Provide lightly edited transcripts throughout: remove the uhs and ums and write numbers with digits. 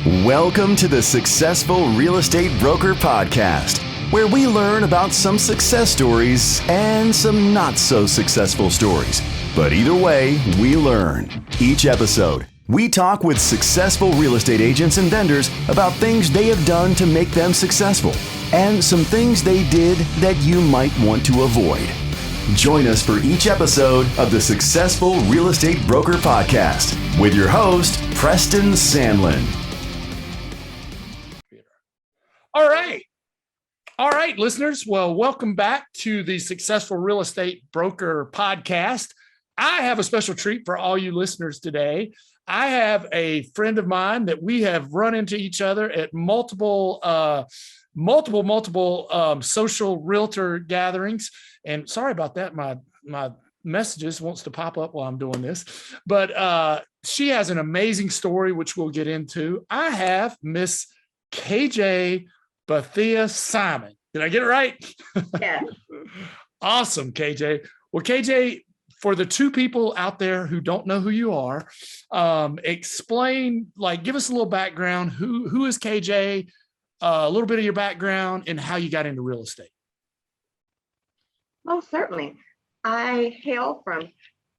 Welcome to the Successful Real Estate Broker Podcast, where we learn about some success stories and some not so successful stories. But either way, we learn. Each episode, we talk with successful real estate agents and vendors about things they have done to make them successful and some things they did that you might want to avoid. Join us for each episode of the Successful Real Estate Broker Podcast with your host, Preston Sandlin. All right, listeners. Well, welcome back to the Successful Real Estate Broker Podcast. I have a special treat for all you listeners today. I have a friend of mine that we have run into each other at multiple social realtor gatherings. And sorry about that. My messages wants to pop up while I'm doing this, but she has an amazing story, which we'll get into. I have Miss KJ Bethea-Simon. Did I get it right? Yeah. Awesome, KJ. Well, KJ, for the two people out there who don't know who you are, explain, give us a little background. Who is KJ? A little bit of your background and how you got into real estate. Most certainly. I hail from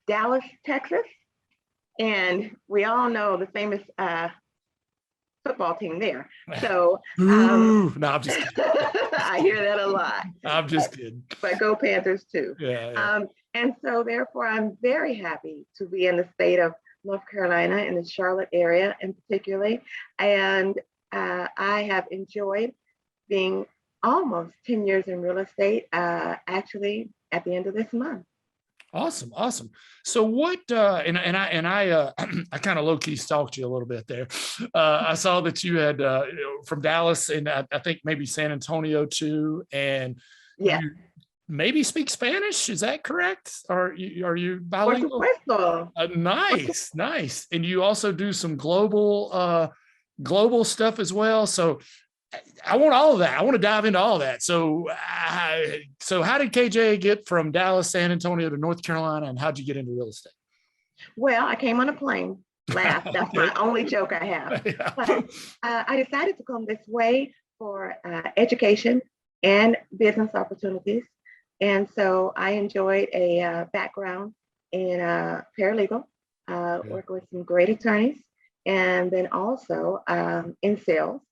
Dallas, Texas, and we all know the famous football team there. So, no, I'm just kidding. I hear that a lot. I'm just kidding. But go Panthers too. Yeah. And so therefore, I'm very happy to be in the state of North Carolina, in the Charlotte area in particular. And I have enjoyed being almost 10 years in real estate, actually at the end of this month. Awesome. So what, I kind of low key stalked you a little bit there. I saw that you had from Dallas and I think maybe San Antonio too. And yeah, you maybe speak Spanish. Is that correct? Are you bilingual? Nice. And you also do some global stuff as well. So I want all of that. I want to dive into all of that. So how did KJ get from Dallas, San Antonio to North Carolina, and how'd you get into real estate? Well, I came on a plane. Laugh. That's my only joke I have. Yeah. But I decided to come this way for education and business opportunities. And so I enjoyed a background in paralegal, working with some great attorneys, and then also in sales.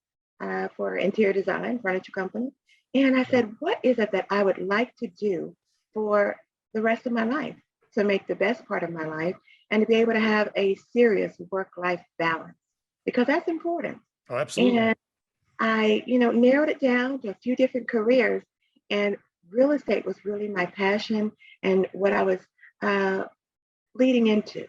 For interior design, furniture company. And I said, what is it that I would like to do for the rest of my life to make the best part of my life and to be able to have a serious work-life balance? Because that's important. Oh, absolutely. And I, narrowed it down to a few different careers, and real estate was really my passion and what I was leading into.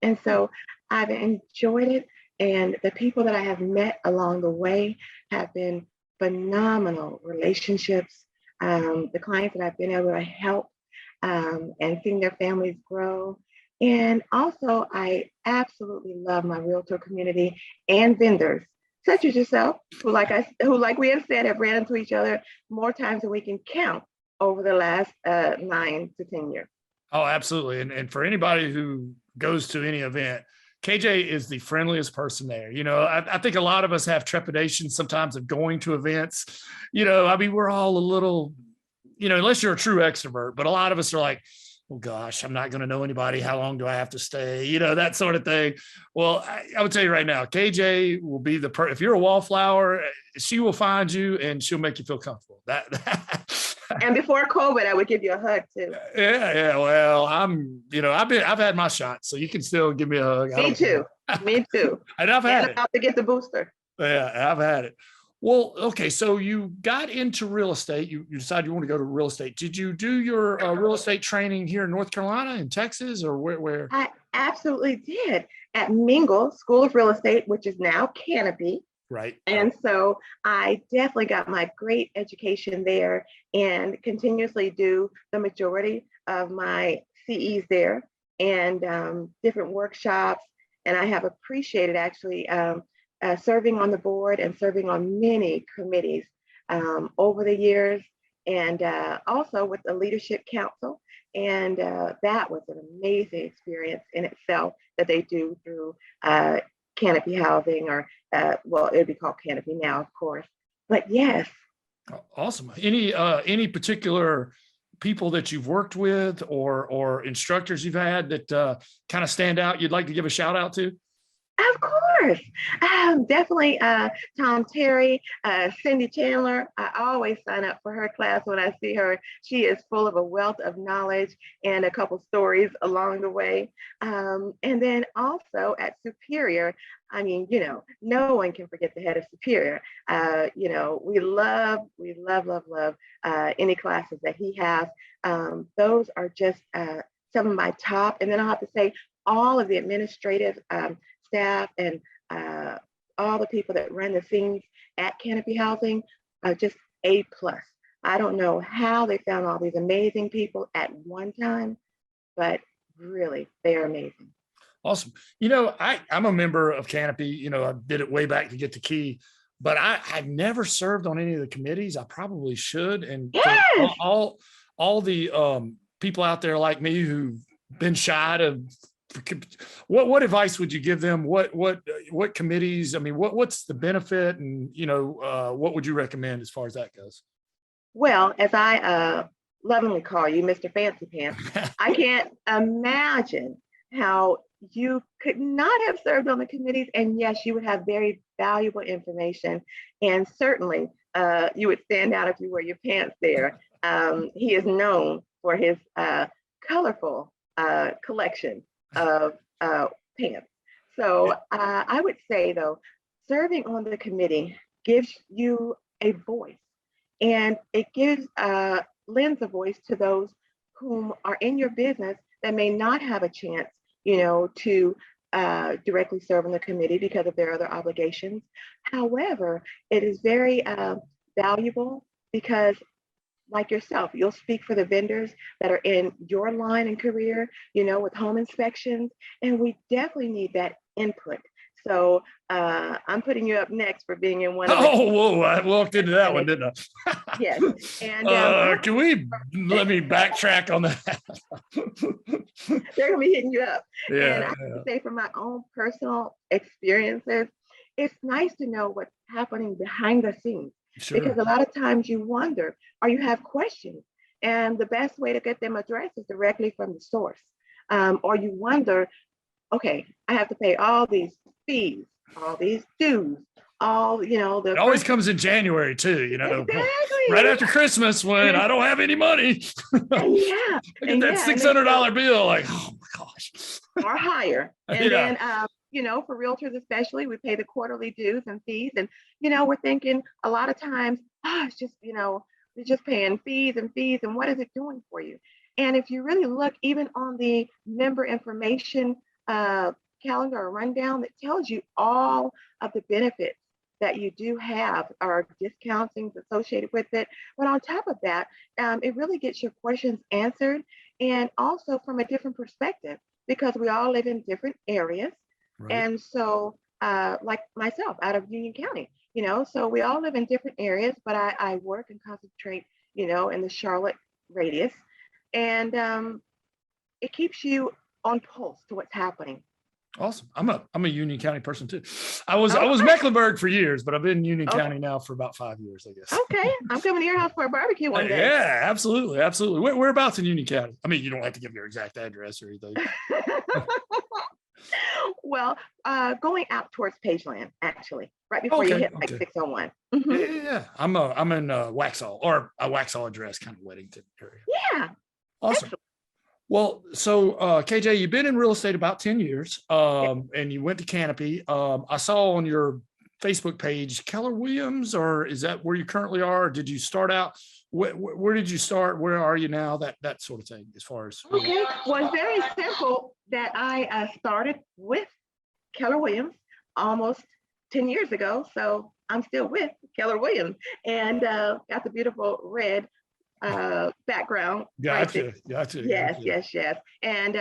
And so I've enjoyed it. And the people that I have met along the way have been phenomenal relationships. The clients that I've been able to help and seeing their families grow. And also, I absolutely love my realtor community and vendors, such as yourself, who, like we have said, have ran into each other more times than we can count over the last 9 to 10 years. Oh, absolutely. And for anybody who goes to any event, KJ is the friendliest person there. I think a lot of us have trepidation sometimes of going to events. We're all a little, unless you're a true extrovert, but a lot of us are like, oh gosh, I'm not going to know anybody. How long do I have to stay? That sort of thing. Well, I would tell you right now, KJ will be if you're a wallflower, she will find you and she'll make you feel comfortable. And before COVID, I would give you a hug too. Yeah. Well, I've had my shot, so you can still give me a hug. Me too. And I've had it. About to get the booster. Yeah, I've had it. Well, okay. So you got into real estate. You decided you want to go to real estate. Did you do your real estate training here in North Carolina, in Texas, or where? I absolutely did at Mingle School of Real Estate, which is now Canopy. Right. And so I definitely got my great education there and continuously do the majority of my CEs there and different workshops. And I have appreciated actually serving on the board and serving on many committees over the years, and also with the Leadership Council. And that was an amazing experience in itself that they do through Canopy Housing, or well, it'd be called Canopy now, of course. But yes. Awesome. Any particular people that you've worked with or instructors you've had that kind of stand out you'd like to give a shout out to? Of course. Definitely Tom Terry, Cindy Chandler. I always sign up for her class when I see her. She is full of a wealth of knowledge and a couple stories along the way. And then also at Superior, I mean, no one can forget the head of Superior. We love any classes that he has. Those are just some of my top. And then I'll have to say all of the administrative staff and all the people that run the scenes at Canopy Housing are just A+. I don't know how they found all these amazing people at one time, but really, they are amazing. Awesome. I'm a member of Canopy. I did it way back to get the key, but I've never served on any of the committees. I probably should. And yes! all the people out there like me who've been shy to, what advice would you give them? What committees? I mean, what's the benefit, and what would you recommend as far as that goes? Well, as I lovingly call you, Mr. Fancy Pants, I can't imagine how you could not have served on the committees, and yes, you would have very valuable information, and certainly you would stand out if you wear your pants there. He is known for his colorful collection of pants. So I would say, though, serving on the committee gives you a voice, and it lends a voice to those whom are in your business that may not have a chance to directly serve on the committee because of their other obligations. However, it is very valuable because, like yourself, you'll speak for the vendors that are in your line and career, with home inspections, and we definitely need that input. So I'm putting you up next for being in one of whoa, I walked into that one, didn't I? Yes. And let me backtrack on that? They're gonna be hitting you up. Yeah, and I have to say, from my own personal experiences, it's nice to know what's happening behind the scenes. Sure. Because a lot of times you wonder, or you have questions, and the best way to get them addressed is directly from the source. Or you wonder, okay, I have to pay all these fees, all these dues, it always comes in January too, exactly. Right after Christmas when I don't have any money. Yeah. I get that $600 bill, like, oh my gosh. Or higher. And then for realtors especially, we pay the quarterly dues and fees. And, we're thinking a lot of times, it's just, you're just paying fees and fees. And what is it doing for you? And if you really look, even on the member information calendar or rundown, that tells you all of the benefits that you do have, or discounts, things associated with it. But on top of that, it really gets your questions answered, and also from a different perspective, because we all live in different areas. Right. And so, like myself, out of Union County, so we all live in different areas, but I work and concentrate, in the Charlotte radius. And it keeps you on pulse to what's happening. Awesome. I'm a Union County person too. I was Mecklenburg for years, but I've been in Union County now for about 5 years, I guess. Okay. I'm coming to your house for a barbecue one day. Yeah, absolutely. Absolutely. Whereabouts in Union County? I mean, you don't have to give your exact address or anything. Well, going out towards Pageland, actually, right before you hit 601. Mm-hmm. Yeah. I'm in Waxhaw, or a Waxhaw address, kind of Weddington area. Yeah. Awesome. Excellent. Well, so KJ, you've been in real estate about 10 years, and you went to Canopy. I saw on your Facebook page, Keller Williams, or is that where you currently are? Or did you start out? Where did you start? Where are you now? That sort of thing, as far as. Okay. Well, it's very simple that I started with Keller Williams almost 10 years ago. So I'm still with Keller Williams, and got the beautiful red background. Gotcha. Yes. And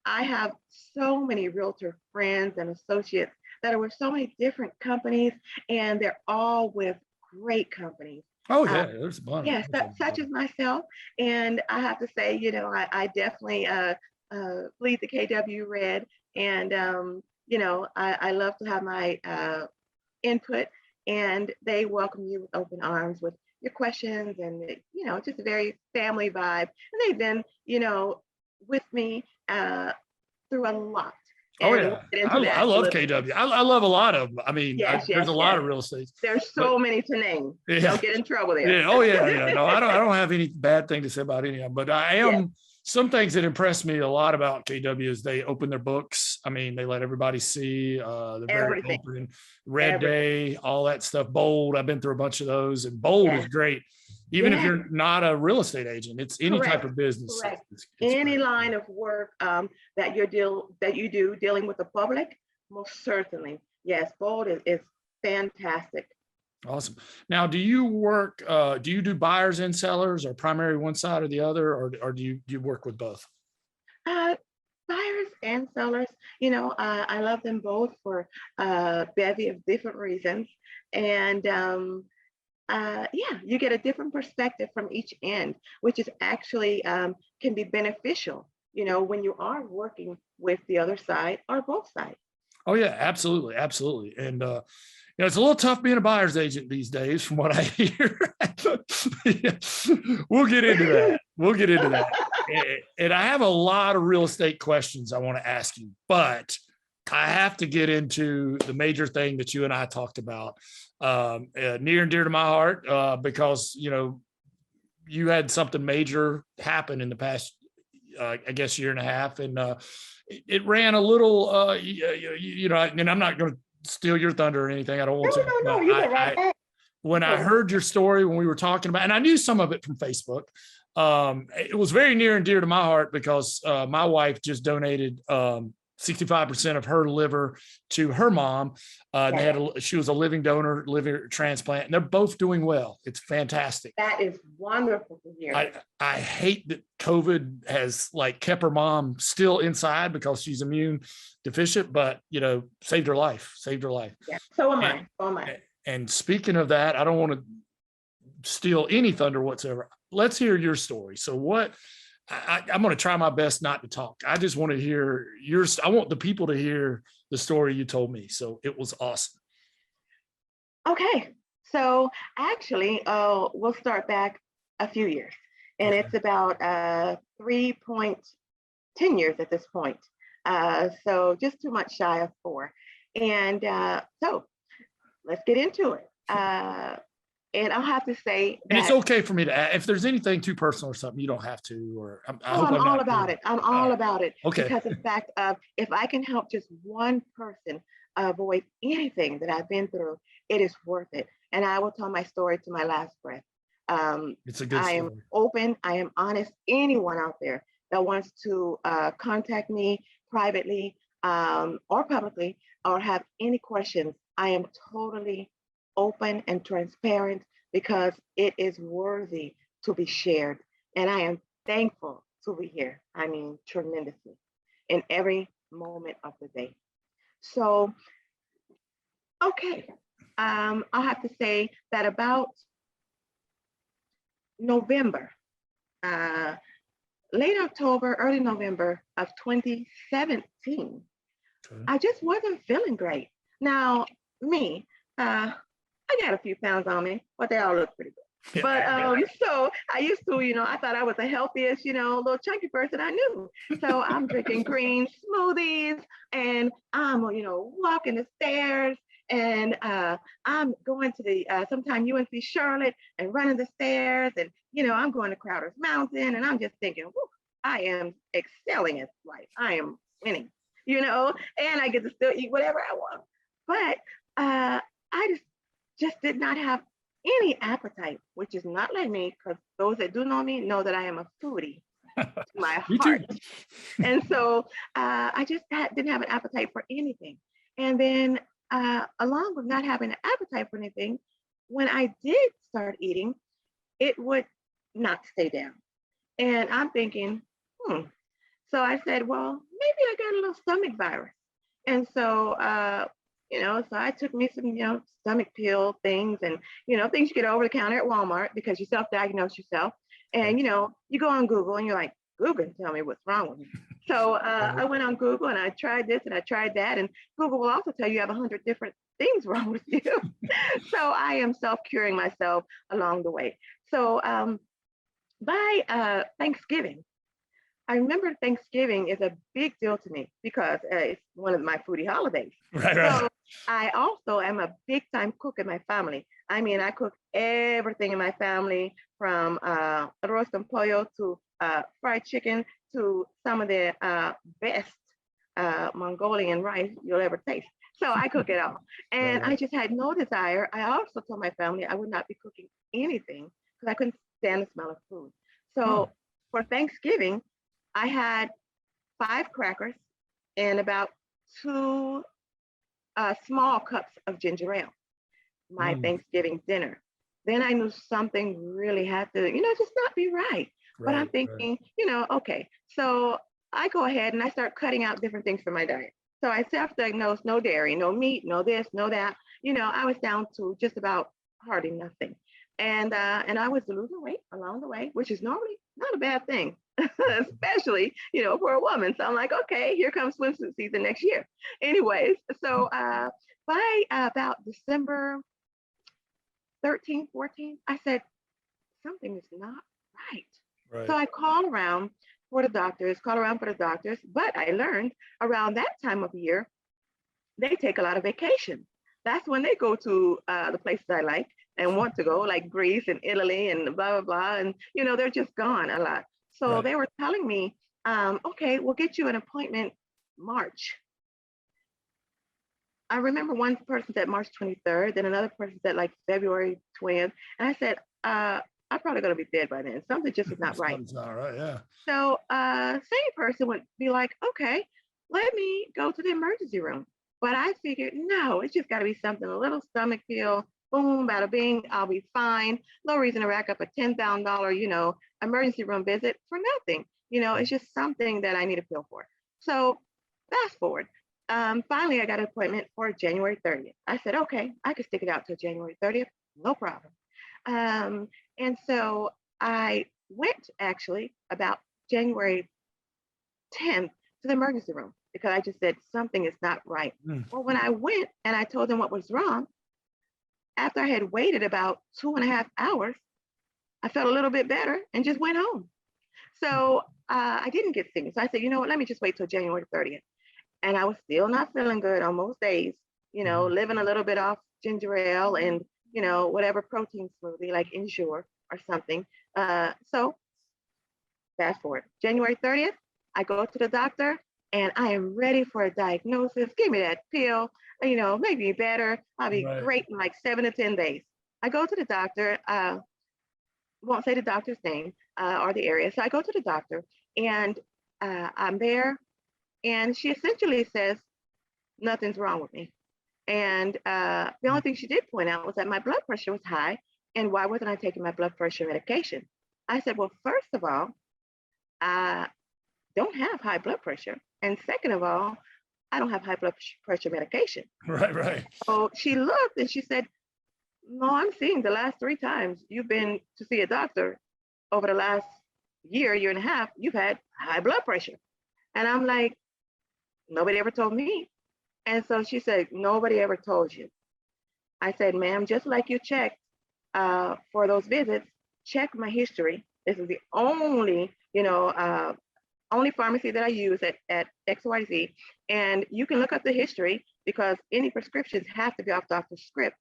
I have so many realtor friends and associates that are with so many different companies, and they're all with great companies. Oh yeah, there's a bunch. Yes, such as myself. And I have to say, I definitely bleed the KW red, and I love to have my input, and they welcome you with open arms with your questions, and just a very family vibe. And they've been, with me through a lot. Oh And we'll yeah, get into I that a love little bit. KW. I love a lot of them. I mean, Yes, there's yes, a lot yes. of real estate. There's But so many to name. yeah, Don't get in trouble there. yeah, oh yeah, yeah. No, I don't have any bad thing to say about any of them. But I Yes. am some things that impress me a lot about KW is they open their books. I mean, they let everybody see. They're very Everything. open. Red Everything. Day, all that stuff. Bold. I've been through a bunch of those, and Bold Yes. is great. Even if Yes. you're not a real estate agent, it's any type Correct. of business. Correct. It's Any great. line of work that you do dealing with the public, most certainly. Yes, Bold is fantastic. Awesome. Now, do you work, do you do buyers and sellers or primary one side or the other, or do you work with both? Buyers and sellers, I love them both for a bevy of different reasons. And you get a different perspective from each end, which is actually can be beneficial, when you are working with the other side or both sides. Oh yeah, absolutely. Absolutely. And, it's a little tough being a buyer's agent these days from what I hear. We'll get into that. We'll get into that. And I have a lot of real estate questions I want to ask you, but I have to get into the major thing that you and I talked about, near and dear to my heart, because, you had something major happen in the past, I guess, year and a half. And it ran a little, and I'm not going to steal your thunder or anything. I don't want to. No, you get right back. When I heard your story, when we were talking about, and I knew some of it from Facebook, it was very near and dear to my heart because my wife just donated 65% of her liver to her mom. She was a living donor, liver transplant, and they're both doing well. It's fantastic. That is wonderful to hear. I hate that COVID has kept her mom still inside because she's immune deficient, but saved her life. Yeah. So am I. And speaking of that, I don't want to steal any thunder whatsoever. Let's hear your story. So I'm going to try my best not to talk. I just want to hear I want the people to hear the story you told me. So it was awesome. Okay. So actually, we'll start back a few years, and Okay. it's about 3.10 years at this point. So just too much shy of 4. And so let's get into it. And I'll have to say And it's that okay for me to add, if there's anything too personal or something, you don't have to, or I'm all about it. I'm all about it. Okay. Because the fact of if I can help just one person avoid anything that I've been through, it is worth it. And I will tell my story to my last breath. It's a good I story. am open. I am honest. Anyone out there that wants to contact me privately or publicly or have any questions, I am totally open and transparent because it is worthy to be shared. And I am thankful to be here. I mean, tremendously in every moment of the day. So, okay. I'll have to say that about November, late October, early November of 2017, Okay. I just wasn't feeling great. Now, me, I got a few pounds on me, but they all look pretty good. But so I used to, I thought I was the healthiest, little chunky person I knew. So I'm drinking green smoothies and I'm, walking the stairs and I'm going to the sometime UNC Charlotte and running the stairs and, I'm going to Crowder's Mountain and I'm just thinking, I am excelling in life. I am winning, and I get to still eat whatever I want. But I just did not have any appetite, which is not like me, because those that do know me know that I am a foodie to my Me heart. too. And so I just didn't have an appetite for anything. And then along with not having an appetite for anything, when I did start eating, it would not stay down. And I'm thinking, So I said, well, maybe I got a little stomach virus. And so so I took me some, stomach pill things and, things you get over the counter at Walmart because you self-diagnose yourself. And, you go on Google and you're like, Google can tell me what's wrong with me. So I went on Google and I tried this and I tried that. And Google will also tell you have 100 different things wrong with you. So I am self-curing myself along the way. So by Thanksgiving, I remember Thanksgiving is a big deal to me because it's one of my foodie holidays. Right, right. So I also am a big time cook in my family. I mean, I cook everything in my family from arroz con pollo to fried chicken to some of the best Mongolian rice you'll ever taste. So I cook it all. And Right. I just had no desire. I also told my family I would not be cooking anything because I couldn't stand the smell of food. So for Thanksgiving, I had 5 crackers and about 2 small cups of ginger ale, my Thanksgiving dinner. Then I knew something really had to, just not be right. But I'm Right, right. thinking, okay, so I go ahead and I start cutting out different things from my diet. So I self-diagnosed no dairy, no meat, no this, no that. I was down to just about hardly nothing. And I was losing weight along the way, which is normally not a bad thing, especially, for a woman. So I'm like, okay, here comes swimsuit season next year. Anyways, so by about December 13th, 14th, I said, something is not right. Right. So I called around for the doctors, but I learned around that time of year, they take a lot of vacation. That's when they go to the places I like and want to go, like Greece and Italy and blah, blah, blah. And, they're just gone a lot. So Right. they were telling me, okay, we'll get you an appointment March. I remember one person said March 23rd, then another person said like February 20th. And I said, I'm probably going to be dead by then. Something just is not right. Something's not right, yeah. So same person would be like, okay, let me go to the emergency room. But I figured, no, it's just got to be something, a little stomach feel, boom, bada bing, I'll be fine. No reason to rack up a $10,000, emergency room visit for nothing. It's just something that I need to feel for. So fast forward. Finally, I got an appointment for January 30th. I said, okay, I could stick it out till January 30th, no problem. And so I went actually about January 10th to the emergency room because I just said something is not right. Well, when I went and I told them what was wrong, after I had waited about 2.5 hours, I felt a little bit better and just went home. So I didn't get sick. So I said, you know what, let me just wait till January 30th. And I was still not feeling good on most days, living a little bit off ginger ale and, whatever protein smoothie like Ensure or something. So fast forward, January 30th, I go to the doctor and I am ready for a diagnosis. Give me that pill, make me better. I'll be great in like 7 to 10 days. I go to the doctor, won't say the doctor's name or the area. So I go to the doctor and I'm there and she essentially says, nothing's wrong with me. And the only thing she did point out was that my blood pressure was high and why wasn't I taking my blood pressure medication? I said, well, first of all, I don't have high blood pressure. And second of all, I don't have high blood pressure medication. Right, right. So she looked and she said, no, I'm seeing the last 3 times you've been to see a doctor over the last year and a half, you've had high blood pressure. And I'm like, nobody ever told me. And so she said, nobody ever told you. I said, ma'am, just like you checked for those visits, check my history. This is the only, only pharmacy that I use at XYZ. And you can look up the history because any prescriptions have to be off doctor's script.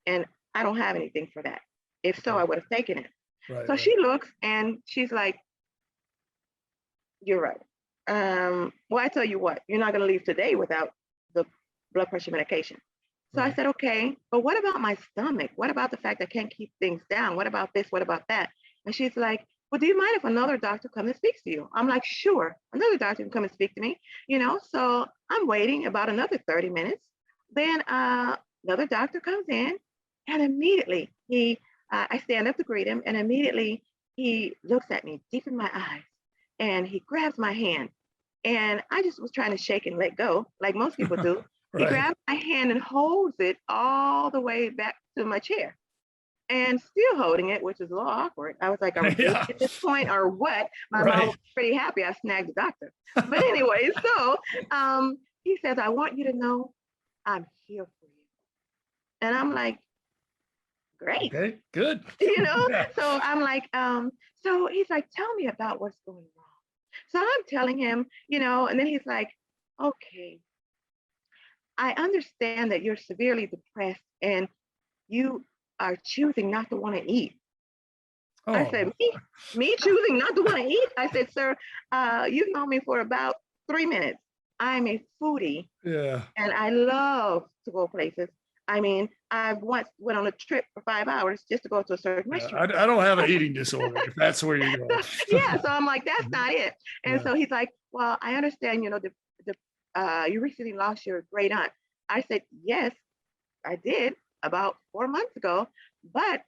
And I don't have anything for that. If so, I would have taken it. Right, so she looks and she's like, you're right. Well, I tell you what, you're not going to leave today without the blood pressure medication. So I said, okay, but what about my stomach? What about the fact I can't keep things down? What about this? What about that? And she's like, well, do you mind if another doctor comes and speaks to you? I'm like, sure, another doctor can come and speak to me, So I'm waiting about another 30 minutes. Then another doctor comes in and immediately I stand up to greet him and immediately he looks at me deep in my eyes and he grabs my hand. And I just was trying to shake and let go, like most people do. He grabs my hand and holds it all the way back to my chair. and still holding it, which is a little awkward. I was like, are we dating Yeah. at this point or what? My mom Right. was pretty happy I snagged the doctor. But anyway, so he says, I want you to know I'm here for you. And I'm like, great. Okay, good. You know, Yeah. so I'm like, so he's like, tell me about what's going wrong. So I'm telling him, and then he's like, okay, I understand that you're severely depressed and you are choosing not to want to eat. I Oh, said, me choosing not to want to eat? I said, sir, you've known me for about 3 minutes. I'm a foodie yeah. and I love to go places. I mean, I once went on a trip for 5 hours just to go to a certain Yeah, restaurant. I don't have an eating disorder, if that's where you're going. Yeah, so I'm like, that's not it. And Yeah. so he's like, well, I understand, you recently lost your great aunt. I said, yes, I did about 4 months ago, but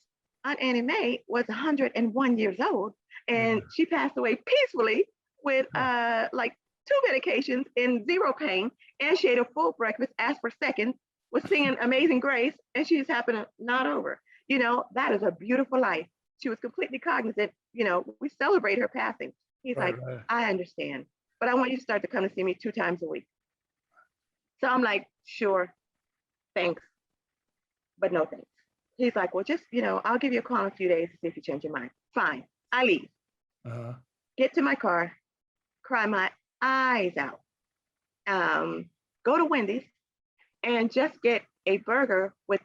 Aunt Annie Mae was 101 years old and Yeah. she passed away peacefully with like 2 medications in zero pain, and she ate a full breakfast, asked for seconds, was singing Amazing Grace, and she just happened to nod over. That is a beautiful life. She was completely cognizant. We celebrate her passing. He's Right, like, right. I understand, but I want you to start to come to see me 2 times a week. So I'm like, sure, thanks, but no thanks. He's like, well, just, I'll give you a call in a few days to see if you change your mind. Fine. I leave, Uh-huh. get to my car, cry my eyes out, go to Wendy's and just get a burger with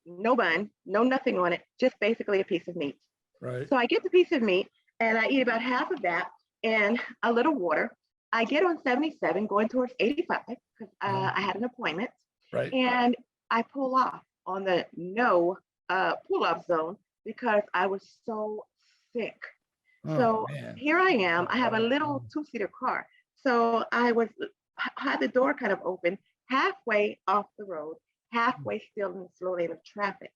no bun, no nothing on it, just basically a piece of meat. Right. So I get the piece of meat and I eat about half of that and a little water. I get on 77 going towards 85 because I had an appointment. Right. And I pull off on the no pull-off zone because I was so sick. Oh, So man. here I am. I have a little two-seater car. So I had the door kind of open, halfway off the road, halfway still in the slow lane of traffic.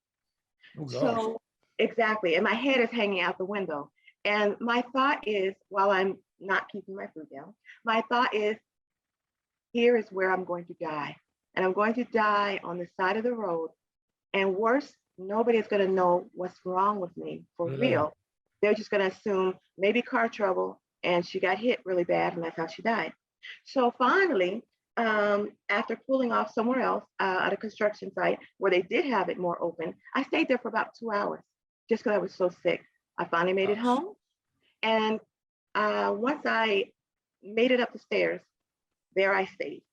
Oh, gosh. So exactly. And my head is hanging out the window. And my thought is, while I'm not keeping my food down, my thought is, here is where I'm going to die. And I'm going to die on the side of the road. And worse, nobody's going to know what's wrong with me for real. They're just going to assume maybe car trouble and she got hit really bad and that's how she died. So finally, after pulling off somewhere else at a construction site where they did have it more open, I stayed there for about 2 hours just because I was so sick. I finally made it home. And once I made it up the stairs, there I stayed.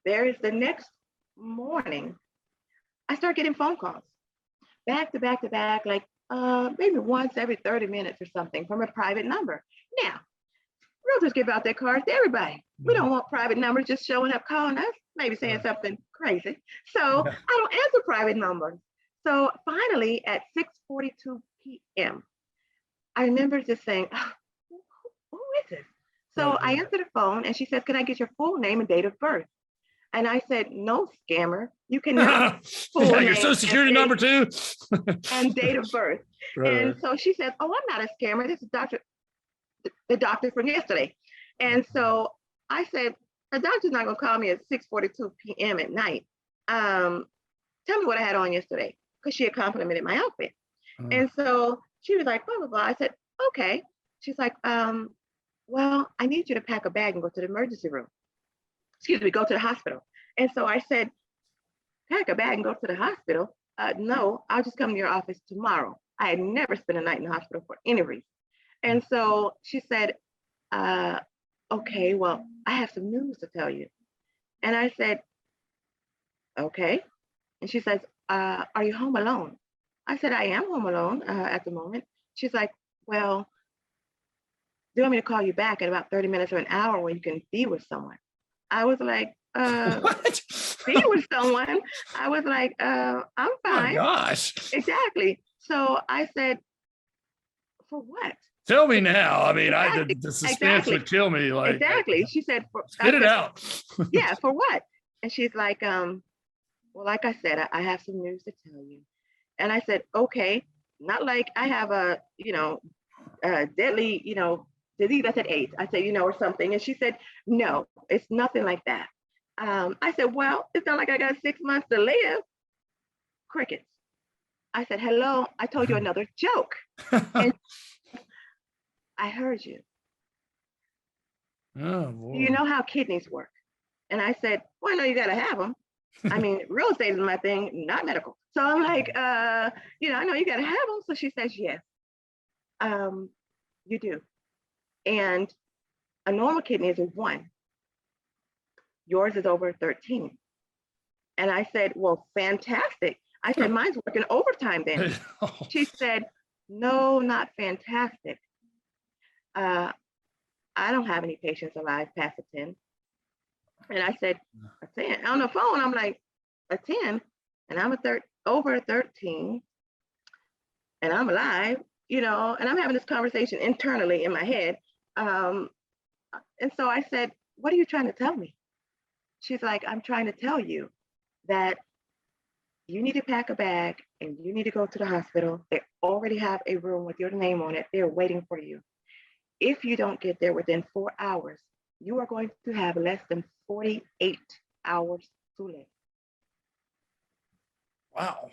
There is the next morning, I start getting phone calls back to back to back, like maybe once every 30 minutes or something from a private number. Now, realtors give out their cards to everybody. We don't want private numbers just showing up calling us, maybe saying something crazy. So I don't answer private numbers. So finally at 6:42 p.m., I remember just saying, oh, who is this? So I answered the phone and she says, can I get your full name and date of birth? And I said, no, scammer, you cannot. Yeah, your social security number too. And date of birth. And so she says, oh, I'm not a scammer. This is the doctor from yesterday. And so I said, the doctor's not going to call me at 6:42 p.m. at night. Tell me what I had on yesterday, because she had complimented my outfit. And so she was like, blah, blah, blah. I said, okay. She's like, well, I need you to pack a bag and go to the emergency room. Excuse me, go to the hospital. And so I said, pack a bag and go to the hospital? No, I'll just come to your office tomorrow. I had never spent a night in the hospital for any reason. And so she said, okay, well, I have some news to tell you. And I said, okay. And she says, are you home alone? I said, I am home alone at the moment. She's like, well, do you want me to call you back in about 30 minutes or an hour when you can be with someone? I was like, what? Be with someone. I was like, I'm Oh fine. my gosh. Exactly. So I said, for what? Tell me now. I mean, Exactly. the suspense would kill me. Like, exactly. She said, spit it out. Yeah, for what? And she's like, well, like I said, I have some news to tell you. And I said, okay, not like I have a, deadly, disease. I said AIDS. I said, or something. And she said, no, it's nothing like that. I said, well, it's not like I got 6 months to live. Crickets. I said, hello, I told you another joke. And I heard you. Oh, Do you boy. know how kidneys work? And I said, well, I know you got to have them. I mean, real estate is my thing, not medical. So I'm like, I know you got to have them. So she says, yes, you do. And a normal kidney is a 1. Yours is over 13. And I said, well, fantastic. I said, mine's working overtime then. She said, no, not fantastic. I don't have any patients alive past a 10. And I said, a 10. On the phone, I'm like, a 10, and I'm over 13, and I'm alive, and I'm having this conversation internally in my head. And so I said, what are you trying to tell me? She's like, I'm trying to tell you that you need to pack a bag and you need to go to the hospital. They already have a room with your name on it. They're waiting for you. If you don't get there within 4 hours, you are going to have less than 48 hours to live. Wow.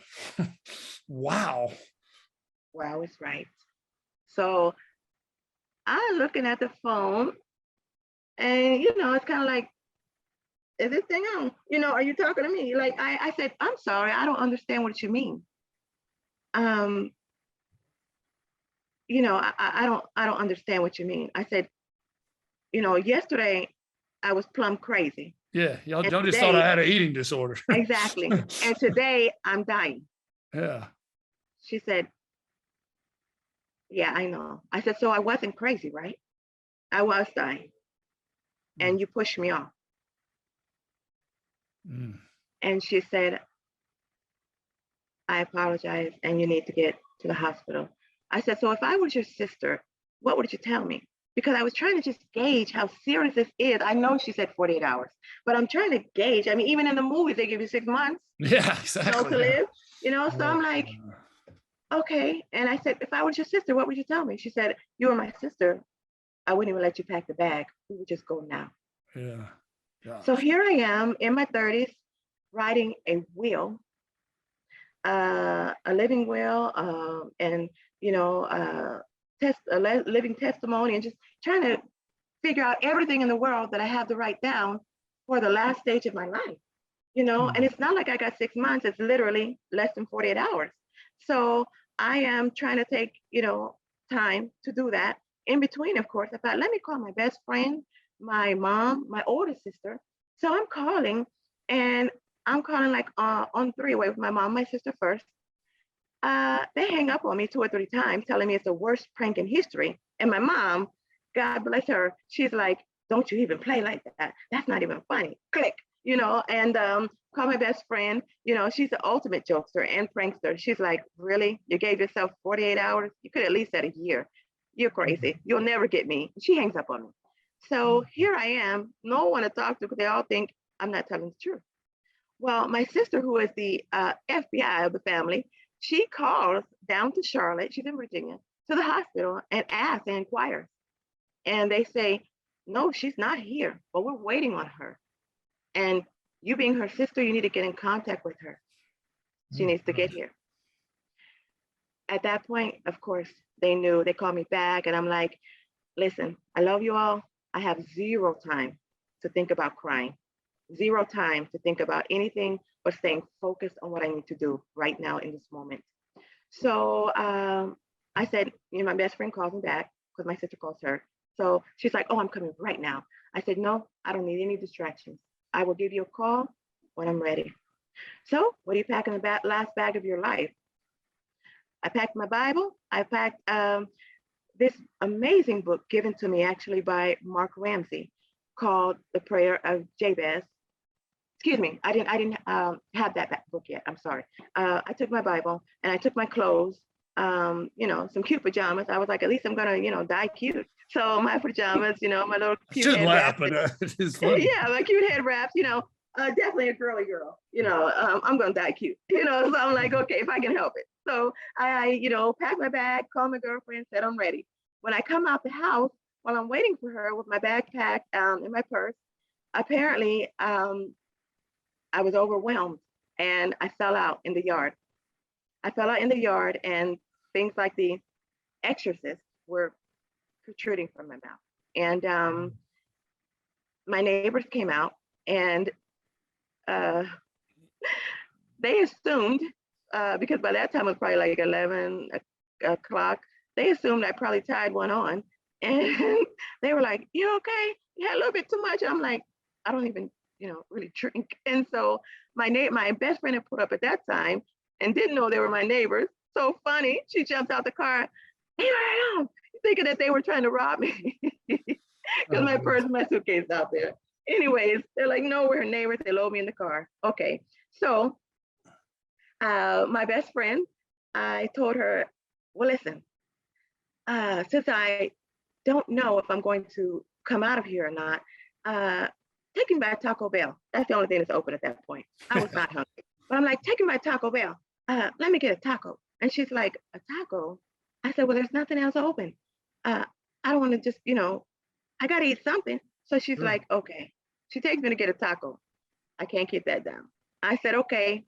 Wow. Wow is right. So I'm looking at the phone and, it's kind of like, is this thing on? Are you talking to me? Like I said, I'm sorry, I don't understand what you mean. I don't understand what you mean. I said, yesterday I was plumb crazy. Yeah, y'all And just today, thought I had an eating disorder. Exactly. And today I'm dying. Yeah. She said, yeah, I know. I said, so I wasn't crazy, right? I was dying. And you pushed me off. And she said, I apologize, and you need to get to the hospital. I said, so if I was your sister, what would you tell me? Because I was trying to just gauge how serious this is. I know she said 48 hours, but I'm trying to gauge. I mean, even in the movies, they give you 6 months. Yeah, exactly. To live, so I'm like, okay. And I said, if I was your sister, what would you tell me? She said, you were my sister. I wouldn't even let you pack the bag. We would just go now. Yeah. Gosh. So here I am in my 30s, writing a will, a living will, and living testimony, and just trying to figure out everything in the world that I have to write down for the last stage of my life. And it's not like I got 6 months, it's literally less than 48 hours. So I am trying to take, time to do that. In between, of course, I thought, let me call my best friend, my mom, my older sister. So I'm calling, and I'm calling like on 3-way with my mom, my sister first. They hang up on me 2 or 3 times, telling me it's the worst prank in history. And my mom, God bless her, she's like, don't you even play like that. That's not even funny. Click. And call my best friend, she's the ultimate jokester and prankster. She's like, really? You gave yourself 48 hours? You could at least said a year. You're crazy. You'll never get me. She hangs up on me. So here I am, no one to talk to because they all think I'm not telling the truth. Well, my sister, who is the FBI of the family, she calls down to Charlotte, she's in Virginia, to the hospital and asks and inquires. And they say, no, she's not here, but we're waiting on her. And you being her sister, you need to get in contact with her. She needs to get here. At that point, of course, they knew. They called me back, and I'm like, listen, I love you all. I have 0 time to think about crying, 0 time to think about anything but staying focused on what I need to do right now in this moment. So I said, my best friend calls me back because my sister calls her. So she's like, oh, I'm coming right now. I said, no, I don't need any distractions. I will give you a call when I'm ready. So what do you pack in the last bag of your life? I packed my Bible. I packed this amazing book given to me actually by Mark Ramsey called The Prayer of Jabez. Excuse me, I didn't have that book yet. I'm sorry. I took my Bible and I took my clothes, some cute pajamas. I was like, at least I'm gonna, die cute. So my pajamas, my little cute head wraps. It's funny. Yeah, my cute head wraps, definitely a girly girl. I'm gonna die cute. So I'm like, okay, if I can help it. So I packed my bag, called my girlfriend, said I'm ready. When I come out the house, while I'm waiting for her with my backpack in my purse, apparently I was overwhelmed and I fell out in the yard. I fell out in the yard, and things like the exorcist were protruding from my mouth. And my neighbors came out, and uh, they assumed, because by that time it was probably like 11 o'clock, they assumed I probably tied one on. And they were like, "You okay? You had a little bit too much." And I'm like, "I don't even, really drink." And so my best friend had put up at that time and didn't know they were my neighbors. So funny. She jumped out the car, "Here I am," thinking that they were trying to rob me because my purse and my suitcase out there. Anyways, they're like, "No, we're neighbors." They load me in the car. Okay. So my best friend, I told her, "Well, listen, since I don't know if I'm going to come out of here or not, take me by Taco Bell." That's the only thing that's open at that point. I was not hungry. But I'm like, "Take me by Taco Bell. Let me get a taco." And she's like, "A taco?" I said, "Well, there's nothing else open. I don't want to just, I got to eat something." So she's like, "Okay." She takes me to get a taco. I can't keep that down. I said, "Okay,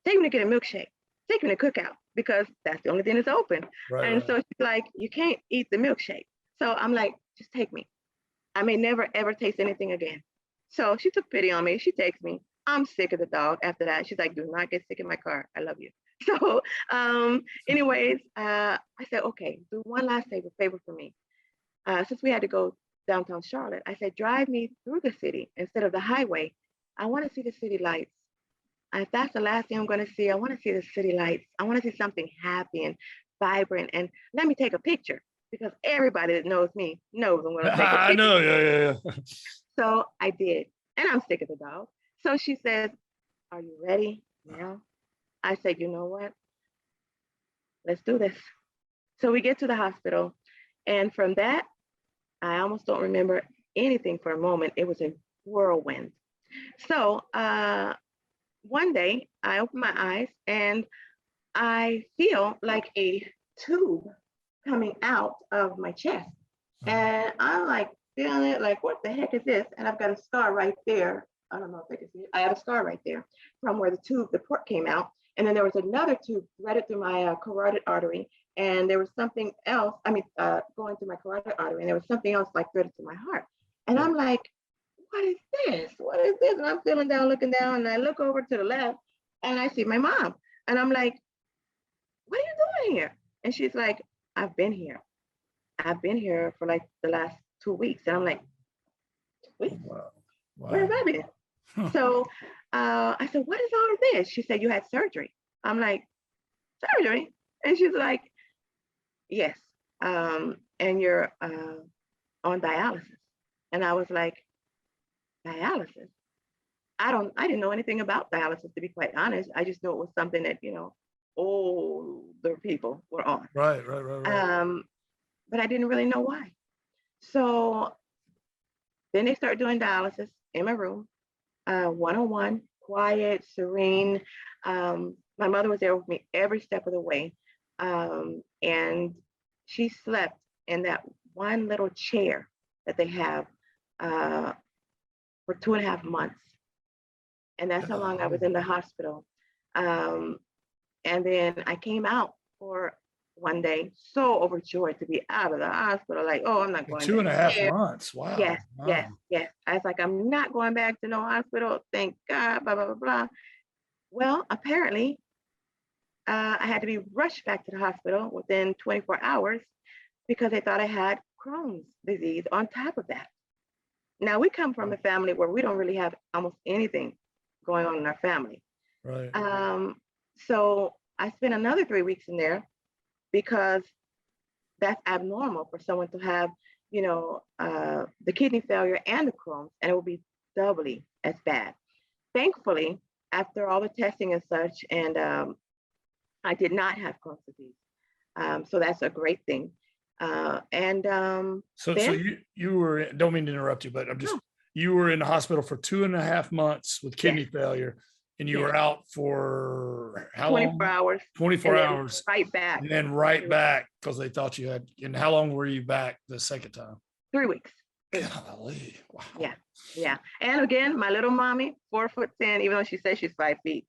take me to get a milkshake. Take me to Cookout, because that's the only thing that's open." And so she's like, "You can't eat the milkshake." So I'm like, "Just take me. I may never, ever taste anything again." So she took pity on me. She takes me. I'm sick of the dog after that. She's like, "Do not get sick in my car. I love you." So anyways, I said, "Okay, do one last favor for me. Since we had to go downtown Charlotte," I said, "drive me through the city instead of the highway. I want to see the city lights. If that's the last thing I'm going to see, I want to see the city lights. I want to see something happy and vibrant. And let me take a picture, because everybody that knows me knows I'm going to take a picture." I know. Yeah. So I did. And I'm sick of the dog. So she says, "Are you ready now?" I said, "You know what? Let's do this." So we get to the hospital. And from that, I almost don't remember anything for a moment. It was a whirlwind. So one day I open my eyes and I feel like a tube coming out of my chest. And I'm like feeling it, like, "What the heck is this?" And I've got a scar right there. I don't know if I can see it. I have a scar right there from where the port came out. And then there was another tube threaded through my carotid artery. And there was something else, going through my carotid artery. And there was something else like threaded through my heart. And I'm like, "What is this? What is this?" And I'm feeling down, looking down, and I look over to the left and I see my mom. And I'm like, "What are you doing here?" And she's like, I've been here for like the last 2 weeks." And I'm like, 2 weeks? Wow. Where have I been? So I said, "What is all of this?" She said, "You had surgery." I'm like, "Surgery?" And she's like, "Yes. And you're on dialysis." And I was like, "Dialysis? I didn't know anything about dialysis, to be quite honest. I just knew it was something that, older people were on. Right. But I didn't really know why. So then they start doing dialysis in my room, one-on-one, quiet, serene. My mother was there with me every step of the way. And she slept in that one little chair that they have for 2.5 months. And that's how long I was in the hospital. And then I came out for one day, so overjoyed to be out of the hospital. Like, "Oh, I'm not going 2.5 there." months. Wow. Yes, Wow. yes. I was like, "I'm not going back to no hospital. Thank God, blah, blah, blah, blah." Well, apparently, I had to be rushed back to the hospital within 24 hours because they thought I had Crohn's disease on top of that. Now, we come from a family where we don't really have almost anything going on in our family. Right. So I spent another 3 weeks in there because that's abnormal for someone to have, the kidney failure and the Crohn's, and it will be doubly as bad. Thankfully, after all the testing and such, and I did not have Crohn's disease. So that's a great thing. So you were, don't mean to interrupt you, but you were in the hospital for 2.5 months with kidney failure, and you were out for how 24 long? hours. 24 hours. Right back. And then right back because they thought you had. And how long were you back the second time? 3 weeks. Golly. Wow. Yeah. And again, my little mommy, 4'10", even though she says she's 5 feet.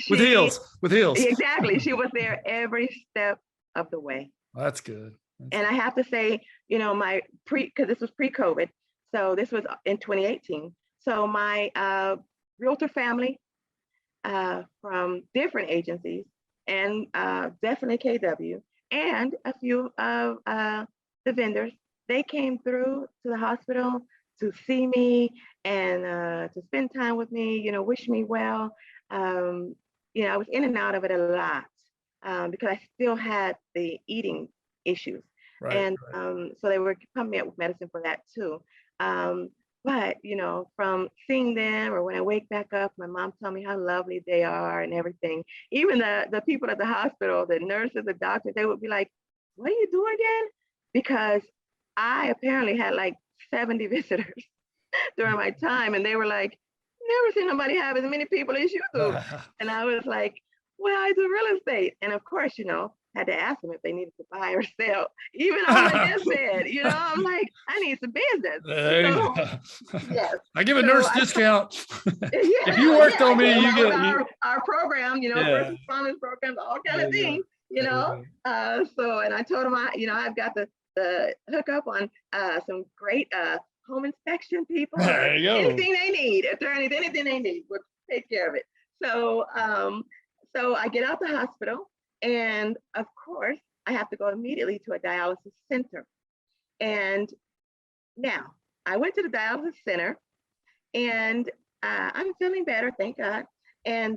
With heels. Exactly. She was there every step of the way. Well, that's good. And I have to say, my because this was pre-COVID, so this was in 2018. So my realtor family from different agencies, and definitely KW, and a few of the vendors, they came through to the hospital to see me and to spend time with me, wish me well. I was in and out of it a lot because I still had the eating issues. Right, And right. so they were pumping me up with medicine for that too. But from seeing them, or when I wake back up, my mom tell me how lovely they are and everything. Even the people at the hospital, the nurses, the doctors, they would be like, "What are you doing again?" Because I apparently had like 70 visitors during my time, and they were like, "Never seen nobody have as many people as you do." And I was like, "Well, I do real estate." And of course, had to ask them if they needed to buy or sell, even on my deathbed. I'm like, I need some business. There you So, go. yes. I give a So nurse discount. If you worked on me, you get our program, first responders programs, all kind of things, So, and I told them I've got the hook up on some great home inspection people, or There you go. anything they need, attorneys, anything they need, we'll take care of it. So, so I get out the hospital, and of course, I have to go immediately to a dialysis center. And now I went to the dialysis center, and I'm feeling better, thank God. And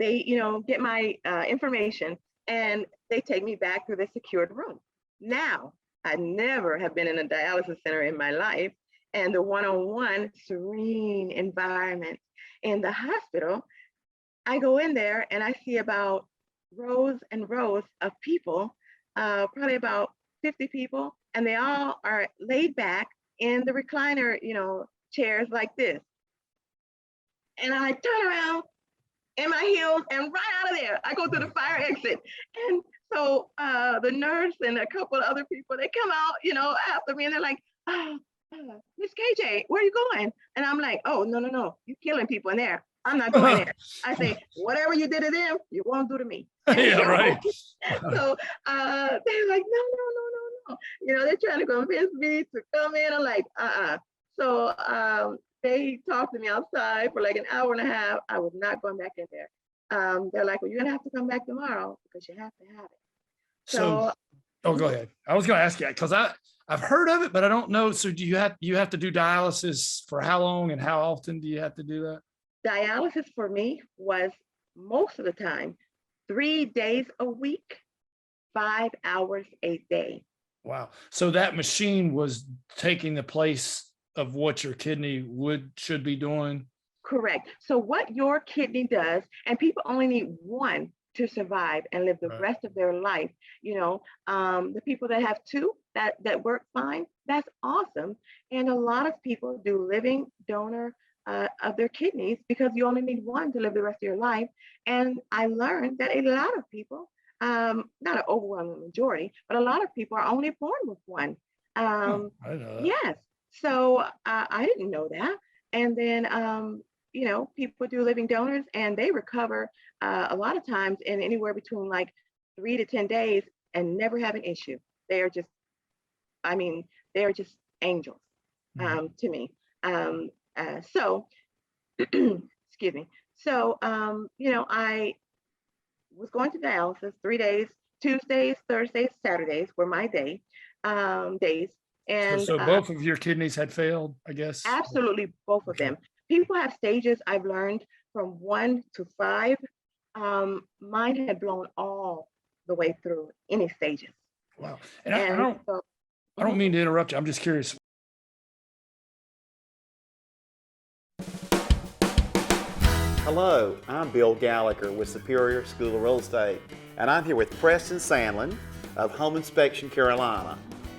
they, get my information, and they take me back to the secured room. Now, I never have been in a dialysis center in my life, and the one-on-one serene environment in the hospital. I go in there and I see about rows and rows of people, probably about 50 people, and they all are laid back in the recliner, chairs like this. And I turn around in my heels and run out of there. I go to the fire exit. And so the nurse and a couple of other people, they come out, after me, and they're like, Miss KJ, where are you going? And I'm like, oh, no, you're killing people in there. I'm not going there. I say, whatever you did to them, you won't do to me. Yeah, right. So they're like, no. They're trying to convince me to come in. I'm like, So they talked to me outside for like an hour and a half. I was not going back in there. They're like, well, you're going to have to come back tomorrow because you have to have it. So go ahead. I was going to ask you, because I've heard of it, but I don't know. So do you have to do dialysis for how long, and how often do you have to do that? Dialysis for me was most of the time 3 days a week, 5 hours a day. Wow. So that machine was taking the place of what your kidney should be doing? Correct. So what your kidney does, and people only need one to survive and live the rest of their life. The people that have two that work fine, that's awesome. And a lot of people do living donor of their kidneys because you only need one to live the rest of your life. And I learned that a lot of people, not an overwhelming majority, but a lot of people are only born with one. I know that. Yes. So I didn't know that. And then, people do living donors, and they recover a lot of times in anywhere between like 3 to 10 days and never have an issue. They're just angels to me. So, excuse me. So, I was going to dialysis 3 days. Tuesdays, Thursdays, Saturdays were my days. And so both of your kidneys had failed, I guess? Absolutely, both of them. People have stages, I've learned, from 1 to 5. Mine had blown all the way through any stages. Wow. And I don't mean to interrupt you. I'm just curious. Hello, I'm Bill Gallagher with Superior School of Real Estate, and I'm here with Preston Sandlin of Home Inspection Carolina.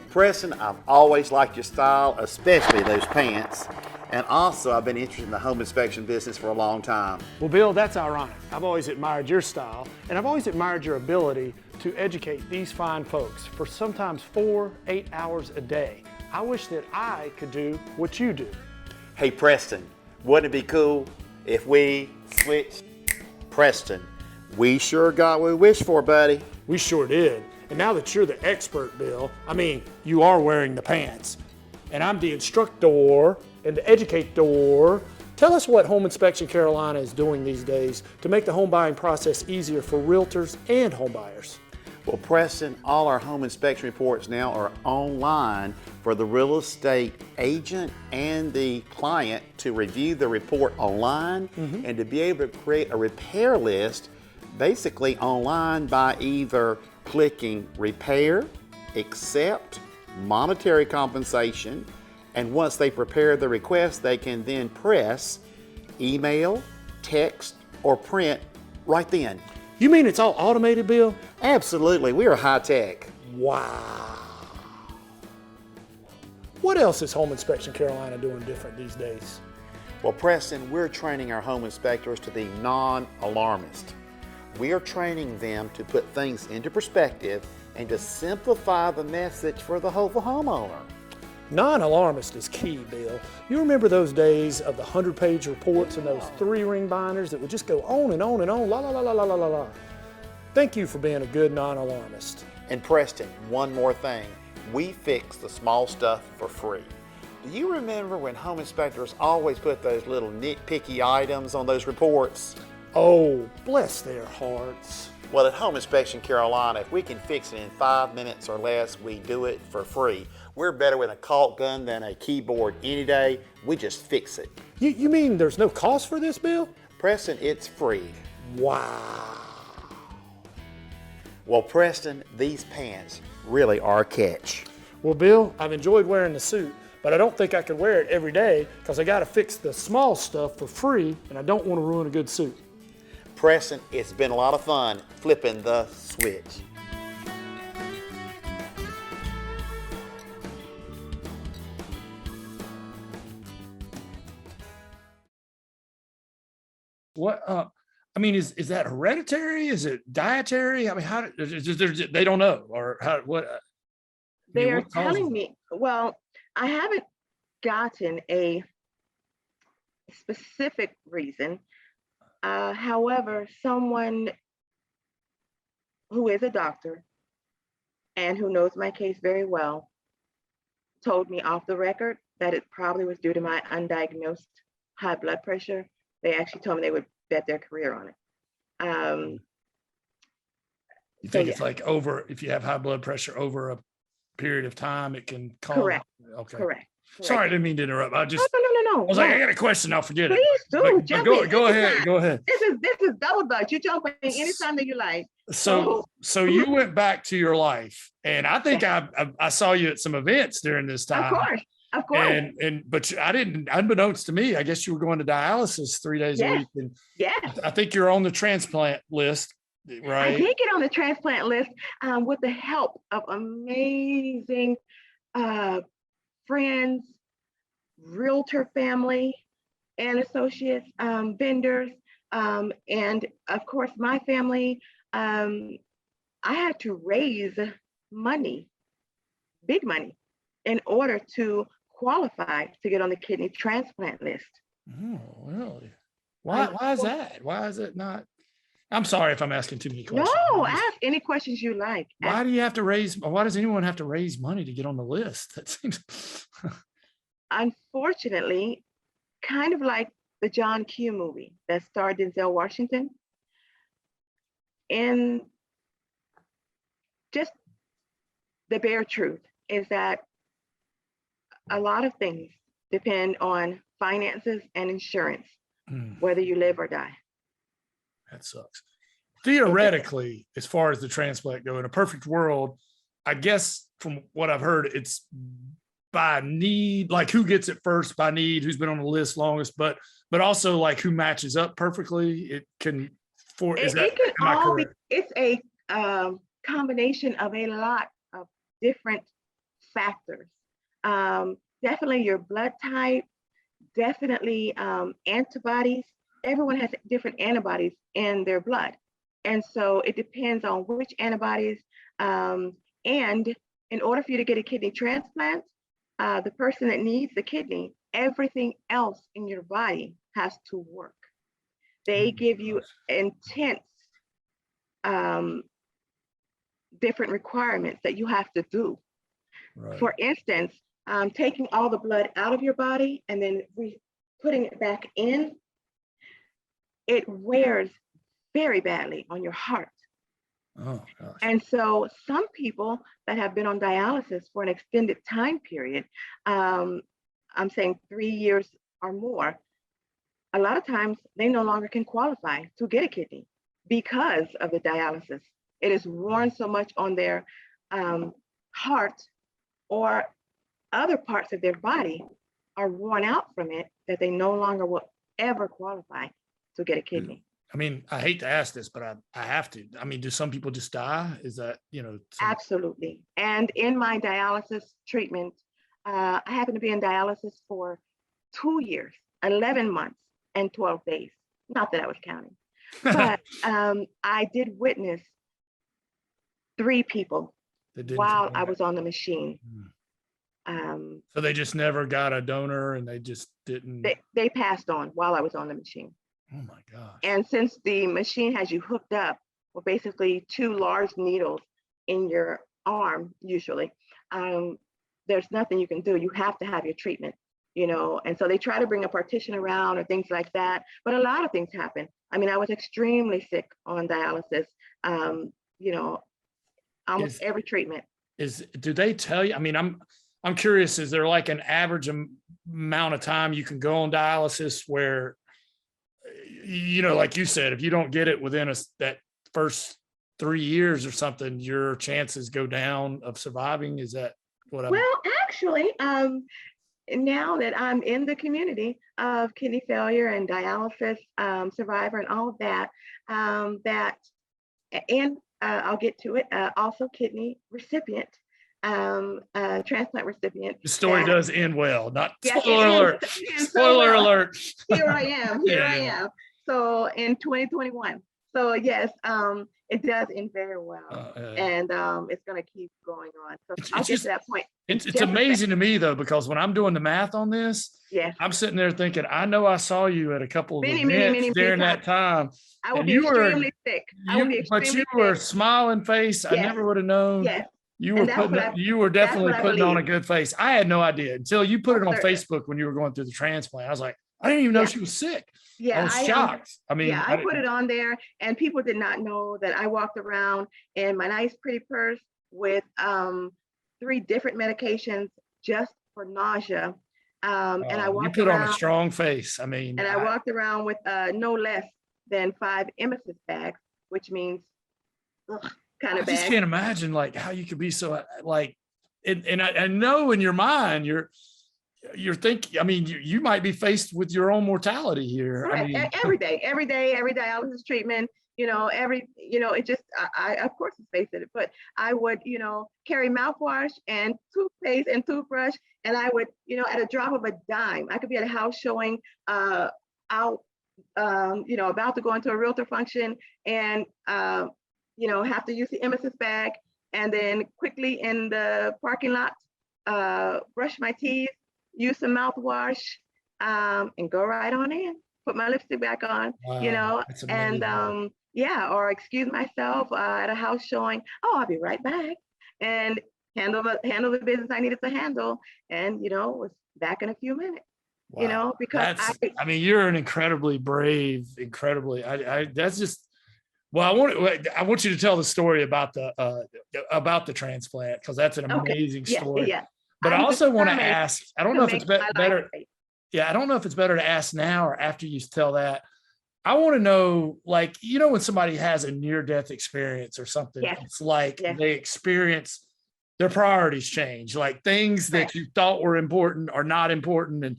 Preston, I've always liked your style, especially those pants, and also I've been interested in the home inspection business for a long time. Well, Bill, that's ironic. I've always admired your style, and I've always admired your ability to educate these fine folks for sometimes 4-8 hours a day. I wish that I could do what you do. Hey Preston, wouldn't it be cool If we switch, Preston, we sure got what we wished for, buddy. We sure did. And now that you're the expert, Bill, I mean, you are wearing the pants. And I'm the instructor and the educator. Tell us what Home Inspection Carolina is doing these days to make the home buying process easier for realtors and home buyers. Well, Preston, all our home inspection reports now are online for the real estate agent and the client to review the report online and to be able to create a repair list basically online by either clicking repair, accept, monetary compensation, and once they prepare the request, they can then press email, text, or print right then. You mean it's all automated, Bill? Absolutely, we are high tech. Wow. What else is Home Inspection Carolina doing different these days? Well, Preston, we're training our home inspectors to be non-alarmist. We are training them to put things into perspective and to simplify the message for the homeowner. Non-alarmist is key, Bill. You remember those days of the 100-page reports and those 3-ring binders that would just go on and on and on, la la la la la la la. Thank you for being a good non-alarmist. And Preston, one more thing. We fix the small stuff for free. Do you remember when home inspectors always put those little nitpicky items on those reports? Oh, bless their hearts. Well, at Home Inspection Carolina, if we can fix it in 5 minutes or less, we do it for free. We're better with a caulk gun than a keyboard any day. We just fix it. You mean there's no cost for this, Bill? Preston, it's free. Wow. Well, Preston, these pants really are a catch. Well, Bill, I've enjoyed wearing the suit, but I don't think I could wear it every day because I got to fix the small stuff for free, and I don't want to ruin a good suit. Preston, it's been a lot of fun flipping the switch. What? I mean, is that hereditary? Is it dietary? I mean, how? They don't know, or how? What? They are what causes telling it? me, well, I haven't gotten a specific reason. However, someone who is a doctor and who knows my case very well told me off the record that it probably was due to my undiagnosed high blood pressure. They actually told me they would bet their career on it. You think So, it's like over, if you have high blood pressure over a period of time, it can cause. Correct. Okay. Correct. Sorry, I didn't mean to interrupt. I just, No. I was like, I got a question. I'll forget it. Please do. But Jump go, in go ahead. anytime. Go ahead. This is double dutch. You jump in anytime that you like. So you went back to your life, and I think I saw you at some events during this time. Of course. But I didn't, unbeknownst to me, I guess you were going to dialysis 3 days a Yes. week. And Yes. I think you're on the transplant list, I right? did get on the transplant list with the help of amazing friends, realtor family, and associates, vendors, and of course my family. I had to raise money, big money, in order to qualify to get on the kidney transplant list. Oh, really? Why is that? Why is it not? I'm sorry if I'm asking too many questions. No, ask any questions you like. Why do you have to raise? Why does anyone have to raise money to get on the list? That seems. Unfortunately, kind of like the John Q movie that starred Denzel Washington. And just the bare truth is that a lot of things depend on finances and insurance, whether you live or die. That sucks. Theoretically, as far as the transplant go, in a perfect world, I guess from what I've heard, it's by need, like who gets it first by need, who's been on the list longest, but also like who matches up perfectly. It can It's a combination of a lot of different factors. Definitely your blood type, definitely antibodies. Everyone has different antibodies in their blood. And so it depends on which antibodies. And in order for you to get a kidney transplant, the person that needs the kidney, everything else in your body has to work. They give you intense different requirements that you have to do. Right. For instance, taking all the blood out of your body and then putting it back in, it wears very badly on your heart. Oh gosh. And so some people that have been on dialysis for an extended time period, I'm saying 3 years or more, a lot of times they no longer can qualify to get a kidney because of the dialysis. It is worn so much on their heart, or other parts of their body are worn out from it, that they no longer will ever qualify to get a kidney. I mean, I hate to ask this, but I have to. I mean, do some people just die? Is that, Absolutely. And in my dialysis treatment, I happened to be in dialysis for 2 years, 11 months, and 12 days. Not that I was counting, but I did witness 3 people while I was on the machine. So they just never got a donor, and they just didn't. They passed on while I was on the machine. Oh my gosh. And since the machine has you hooked up with basically 2 large needles in your arm, usually, there's nothing you can do. You have to have your treatment, and so they try to bring a partition around or things like that. But a lot of things happen. I mean, I was extremely sick on dialysis, almost every treatment. Do they tell you? I mean, I'm curious, is there like an average amount of time you can go on dialysis where, like you said, if you don't get it within that first 3 years or something, your chances go down of surviving? Is that what I'm? Well, actually, now that I'm in the community of kidney failure and dialysis survivor and all of that, and I'll get to it, also kidney recipient, transplant recipient. The story does end well, not Yes, spoiler alert. Spoiler alert. Here I am. Here I am. So in 2021. So yes, it does end very well, and it's going to keep going on. So I'll get to that point. It's amazing to me though, because when I'm doing the math on this, I'm sitting there thinking, I know I saw you at a couple of events during that time. I would be extremely sick. But you were smiling face. I never would have known. Yes. You were definitely putting on a good face. I had no idea until you put it on Facebook when you were going through the transplant. I was like, I didn't even know she was sick. Yeah, I was shocked. I put it on there, and people did not know that I walked around in my nice, pretty purse with 3 different medications just for nausea. And I walked you put around, on a strong face. I walked around with no less than 5 emesis bags, which means kind of bad. I just can't imagine like how you could be so like, and I know in your mind you're thinking, I mean, you might be faced with your own mortality here. Right. I mean, every dialysis treatment, it just, I of course face it, but I would, carry mouthwash and toothpaste and toothbrush. And I would, at a drop of a dime, I could be at a house showing out, about to go into a realtor function and, have to use the emesis bag, and then quickly in the parking lot, brush my teeth, use some mouthwash, and go right on in, put my lipstick back on, and or excuse myself at a house showing, I'll be right back, and handle the business I needed to handle, and was back in a few minutes. Wow. Because you're an incredibly brave, that's just, well, I want you to tell the story about the transplant, because that's an amazing story. Yeah. But I also want to ask, I don't know if it's better. Yeah, I don't know if it's better to ask now or after you tell that. I want to know, like, when somebody has a near-death experience or something, it's like they experience their priorities change, like things that you thought were important are not important. And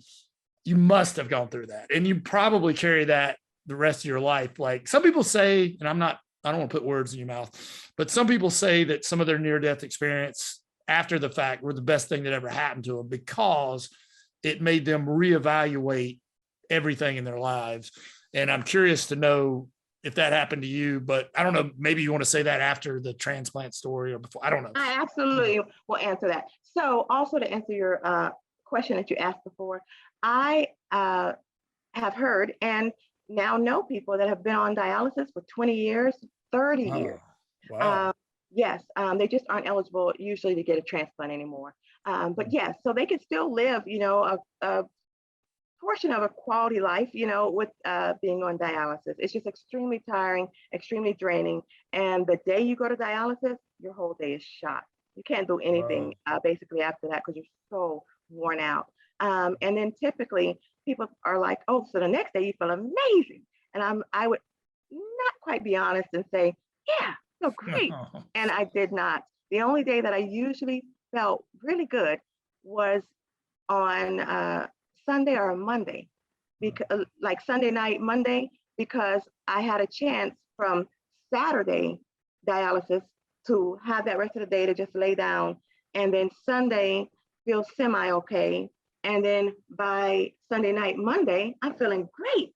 you must have gone through that. And you probably carry that the rest of your life. Like some people say, and I don't want to put words in your mouth, but some people say that some of their near-death experience after the fact were the best thing that ever happened to them, because it made them reevaluate everything in their lives. And I'm curious to know if that happened to you, but I don't know, maybe you want to say that after the transplant story or before, I don't know. I absolutely will answer that. So also to answer your question that you asked before, I have heard, and now know people that have been on dialysis for 20 years, 30 years. Wow. Yes, they just aren't eligible usually to get a transplant anymore. But yes, so they can still live, a portion of a quality life, with being on dialysis. It's just extremely tiring, extremely draining. And the day you go to dialysis, your whole day is shot. You can't do anything basically after that because you're so worn out. And then typically people are like, oh, so the next day you feel amazing. And I would not quite be honest and say, yeah, feel great. And I did not. The only day that I usually felt really good was on Sunday or Monday, because like Sunday night, Monday, because I had a chance from Saturday dialysis to have that rest of the day to just lay down, and then Sunday feel semi okay, and then by Sunday night, Monday, I'm feeling great.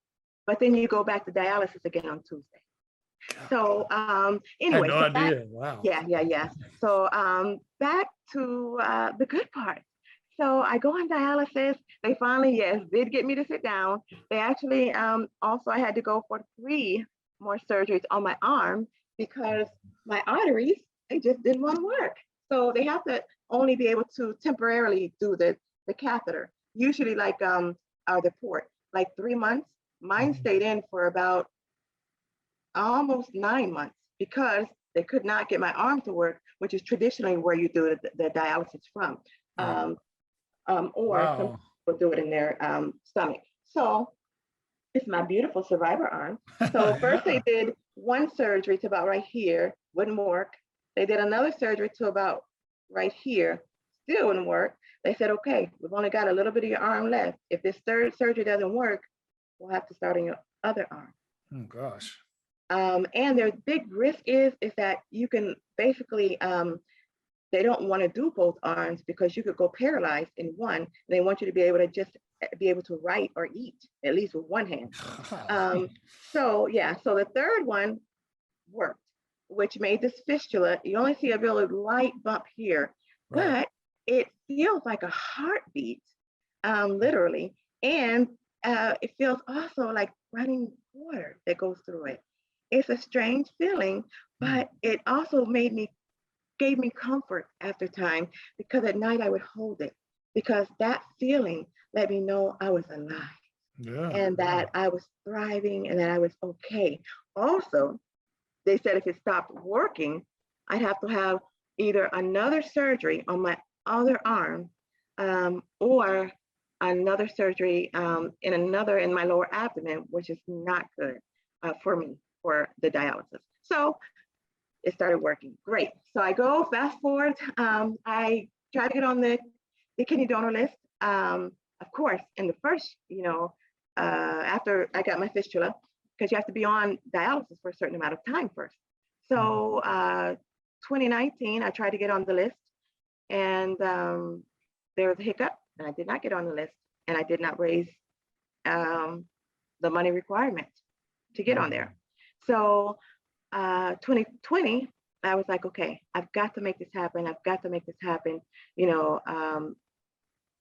But then you go back to dialysis again on Tuesday. So anyway, I had no idea. Wow. Yeah. So back to the good part. So I go on dialysis. They finally, yes, did get me to sit down. They actually also, I had to go for 3 more surgeries on my arm because my arteries, they just didn't want to work. So they have to only be able to temporarily do the catheter, usually like or the port, like 3 months. Mine stayed in for about almost 9 months because they could not get my arm to work, which is traditionally where you do the dialysis from. Or some people do it in their stomach. So it's my beautiful survivor arm. So first they did one surgery to about right here, wouldn't work. They did another surgery to about right here, still wouldn't work. They said, okay, we've only got a little bit of your arm left. If this third surgery doesn't work, we'll have to start on your other arm. Oh gosh. And their big risk is that you can basically, they don't want to do both arms because you could go paralyzed in one. They want you to be able to just be able to write or eat, at least with one hand. So the third one worked, which made this fistula. You only see a really light bump here, but it feels like a heartbeat, literally. And it feels also like running water that goes through it. It's a strange feeling, but it also gave me comfort after time, because at night I would hold it, because that feeling let me know I was alive and that I was thriving and that I was okay. Also, they said if it stopped working, I'd have to have either another surgery on my other arm or another surgery in my lower abdomen, which is not good for me for the dialysis. So it started working. Great. So I go fast forward. I try to get on the kidney donor list. Of course, in the first, after I got my fistula, because you have to be on dialysis for a certain amount of time first. So 2019, I tried to get on the list, and there was a hiccup, and I did not get on the list, and I did not raise the money requirement to get on there. So 2020, I was like, okay, I've got to make this happen. I've got to make this happen,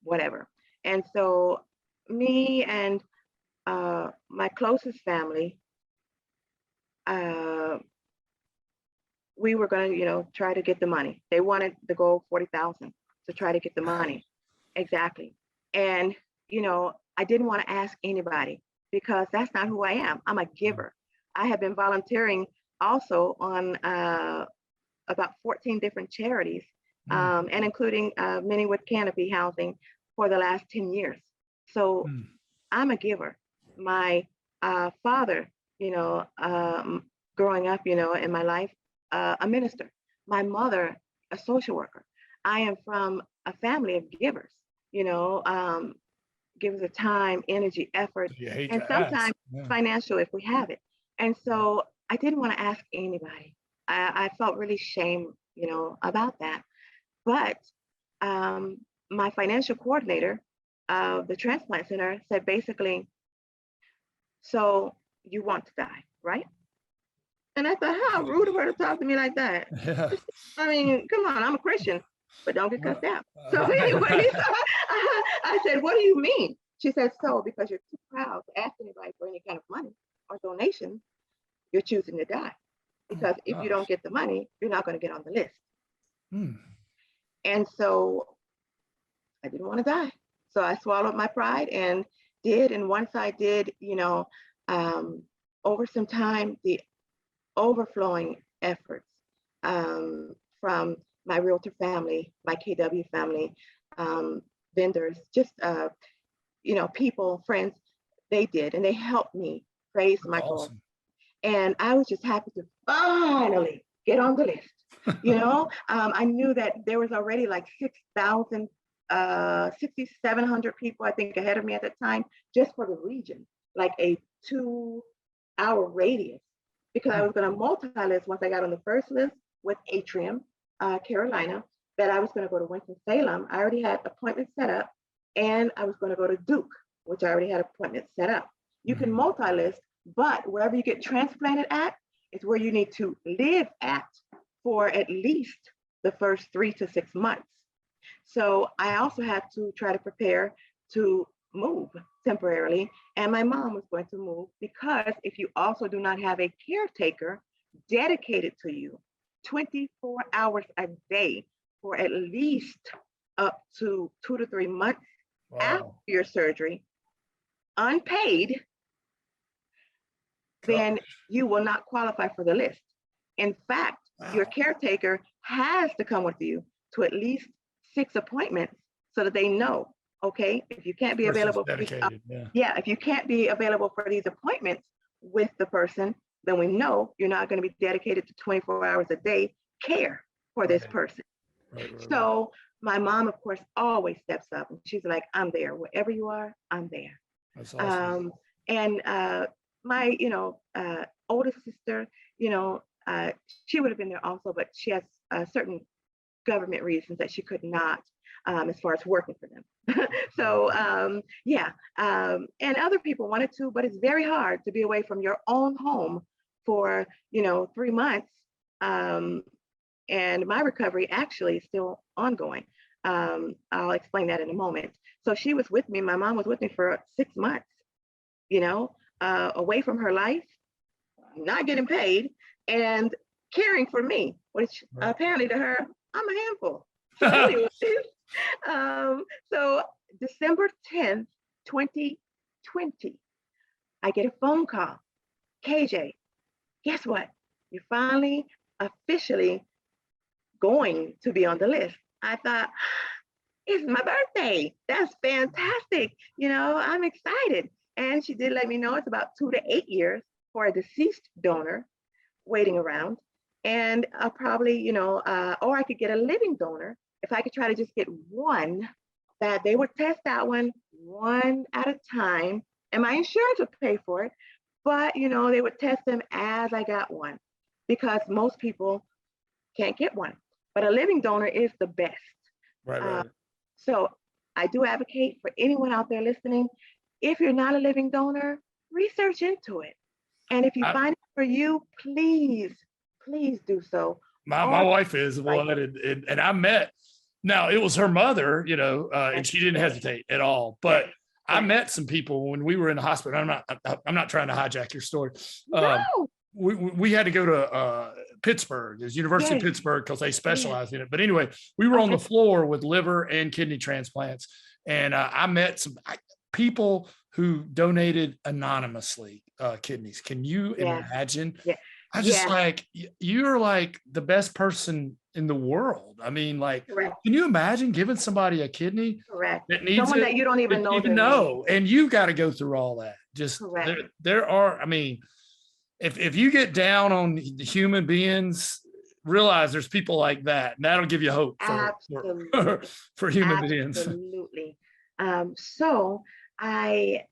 whatever. And so me and my closest family, we were going to, try to get the money. They wanted to go 40,000 to try to get the money. Exactly. And, I didn't want to ask anybody because that's not who I am. I'm a giver. I have been volunteering also on about 14 different charities, and including many with canopy housing for the last 10 years. So I'm a giver. My father, growing up, in my life, a minister. My mother, a social worker. I am from a family of givers, givers of time, energy, effort, and sometimes financial if we have it. And so I didn't want to ask anybody. I felt really shame, about that. But my financial coordinator of the transplant center said basically, so you want to die, right? And I thought, how rude of her to talk to me like that. I mean, come on, I'm a Christian, but don't get cussed out. So anyway, I said, what do you mean? She said, so because you're too proud to ask anybody for any kind of money or donation, you're choosing to die. Oh Because my if you gosh. don't get the money, you're not going to get on the list. Hmm. And so I didn't want to die. So I swallowed my pride and did. And once I did, over some time, the overflowing efforts from my realtor family, my KW family, vendors, just people, friends, they did, and they helped me raise That's my goal. awesome. And I was just happy to finally get on the list. I knew that there was already like 6,000, 6,700 people, I think, ahead of me at the time, just for the region, like a 2-hour radius, because I was going to multi-list once I got on the first list with Atrium, Carolina, that I was going to go to Winston-Salem. I already had appointments set up, and I was going to go to Duke, which I already had appointments set up. You can multi-list, but wherever you get transplanted at is where you need to live at for at least the first 3 to 6 months. So I also had to try to prepare to move temporarily, and my mom was going to move, because if you also do not have a caretaker dedicated to you 24 hours a day for at least up to 2 to 3 months after Wow. your surgery, unpaid, then you will not qualify for the list. In fact, your caretaker has to come with you to at least 6 appointments so that they know, okay, if you can't be Person's available for dedicated. if you can't be available for these appointments with the person, then we know you're not going to be dedicated to 24 hours a day care for this person. Right. So my mom, of course, always steps up, and she's like, I'm there. Wherever you are, I'm there. That's awesome. And my, oldest sister, she would have been there also, but she has certain government reasons that she could not, as far as working for them. So and other people wanted to, but it's very hard to be away from your own home for 3 months. And my recovery actually is still ongoing. I'll explain that in a moment. So she was with me. My mom was with me for 6 months, away from her life, not getting paid, and caring for me, which apparently to her, I'm a handful. She really was. So December 10th, 2020, I get a phone call. KJ, guess what? You're finally officially going to be on the list. I thought, it's my birthday. That's fantastic. I'm excited. And she did let me know it's about 2 to 8 years for a deceased donor waiting around. And I'll probably, or I could get a living donor if I could try to just get one, that they would test that one at a time, and my insurance would pay for it. But, they would test them as I got one, because most people can't get one. But a living donor is the best. Right. So I do advocate for anyone out there listening, if you're not a living donor, research into it. And if you find it for you, please do so. My wife is one, and I met. Now it was her mother, and she didn't hesitate at all. But I met some people when we were in the hospital. I'm not trying to hijack your story. No. We had to go to Pittsburgh, it's University of Pittsburgh, because they specialize in it. But anyway, we were on the floor with liver and kidney transplants, and I met some people who donated anonymously kidneys. Can you imagine? Yeah. I just like, you're like the best person in the world. I mean, like, Correct. Can you imagine giving somebody a kidney that needs someone that you don't even know? And you got to go through all that. Just there are, I mean, if you get down on the human beings, realize there's people like that, and that'll give you hope for human beings. Absolutely. So I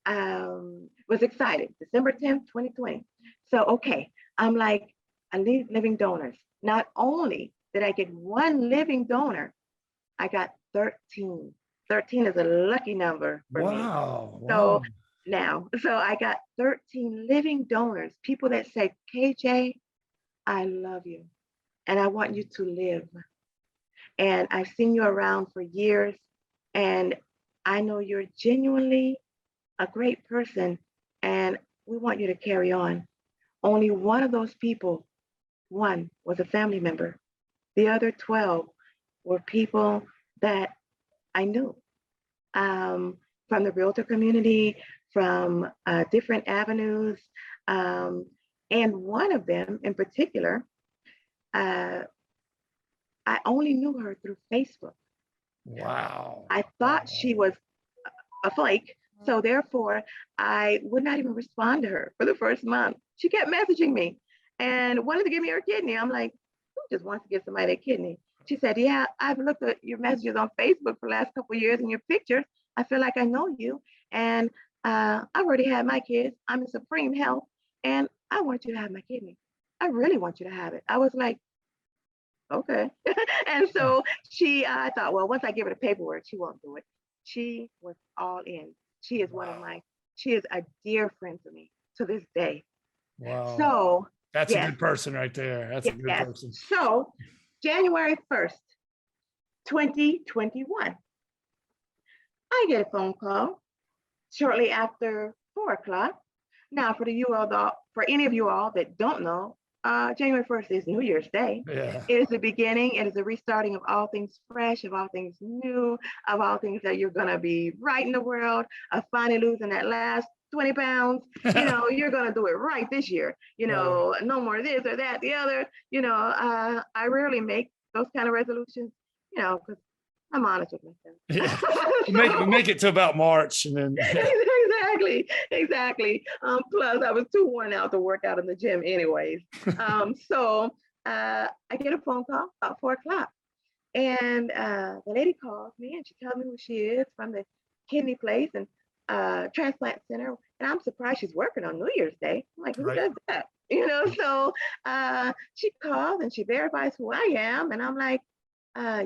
was excited. December 10th, 2020. So, okay, I'm like, I need living donors. Not only did I get one living donor, I got 13. 13 is a lucky number for me. So so I got 13 living donors, people that say, KJ, I love you and I want you to live. And I've seen you around for years, and I know you're genuinely a great person, and we want you to carry on. Only one of those people, one was a family member. The other 12 were people that I knew, from the realtor community, from different avenues. Um, and one of them in particular, uh, I only knew her through Facebook. Wow. I thought she was a flake. So therefore, I would not even respond to her for the first month. She kept messaging me and wanted to give me her kidney. I'm like, who just wants to give somebody a kidney? She said, yeah, I've looked at your messages on Facebook for the last couple of years and your pictures. I feel like I know you. And I've already had my kids. I'm in supreme health. And I want you to have my kidney. I really want you to have it. I was like, okay. And so I thought, well, once I give her the paperwork, she won't do it. She was all in. She is she is a dear friend to me to this day. Wow. So that's yes, a good person right there. That's a good yes. person. So January 1st, 2021, I get a phone call shortly after 4 o'clock. Now, for any of you all that don't know, January 1st is New Year's Day. Yeah. It is the beginning. It is the restarting of all things fresh, of all things new, of all things that you're going to be right in the world, of finally losing that last 20 pounds. You're going to do it right this year. No more this or that, the other. I rarely make those kind of resolutions, because I'm honest with myself. Yeah. We make it to about March and then exactly. Plus I was too worn out to work out in the gym anyways. So I get a phone call about 4 o'clock, and the lady calls me and she tells me who she is, from the kidney place and transplant center. And I'm surprised she's working on New Year's Day. I'm like, who Right. does that? So she calls and she verifies who I am. And I'm like,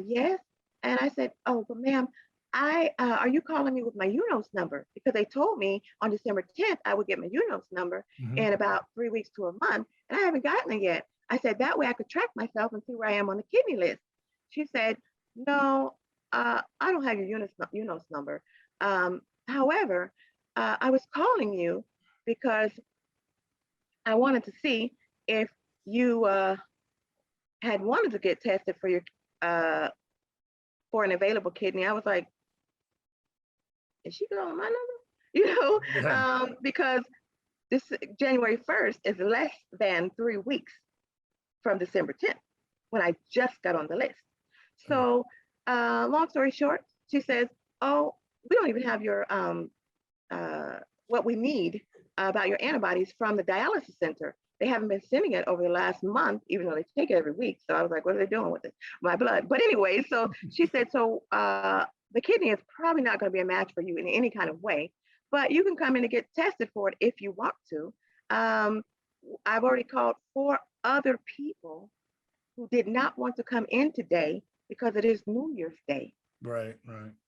yes. And I said, oh, but ma'am, are you calling me with my UNOS number? Because they told me on December 10th, I would get my UNOS number in about 3 weeks to a month. And I haven't gotten it yet. I said, that way I could track myself and see where I am on the kidney list. She said, no, I don't have your UNOS number. However, I was calling you because I wanted to see if you had wanted to get tested for your for an available kidney. I was like, is she calling my number? Yeah. Because this January 1st is less than 3 weeks from December 10th, when I just got on the list. So long story short, she says, oh, we don't even have your what we need about your antibodies from the dialysis center. They haven't been sending it over the last month, even though they take it every week. So I was like, what are they doing with it? My blood. But anyway, so she said, so the kidney is probably not going to be a match for you in any kind of way, but you can come in and get tested for it if you want to. I've already called 4 other people who did not want to come in today because it is New Year's Day. Right.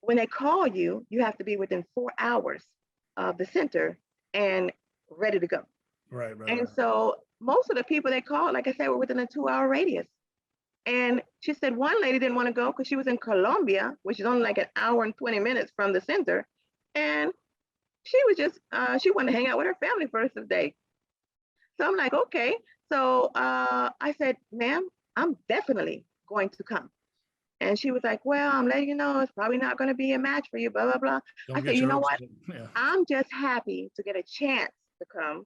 When they call you, you have to be within 4 hours of the center and ready to go. Right. And so most of the people they called, like I said, were within a 2-hour radius. And she said one lady didn't want to go because she was in Colombia, which is only like an hour and 20 minutes from the center. And she was just, she wanted to hang out with her family first of the day. So I'm like, okay. So I said, ma'am, I'm definitely going to come. And she was like, well, I'm letting you know it's probably not going to be a match for you, blah, blah, blah. I said, you know what? Yeah. I'm just happy to get a chance to come,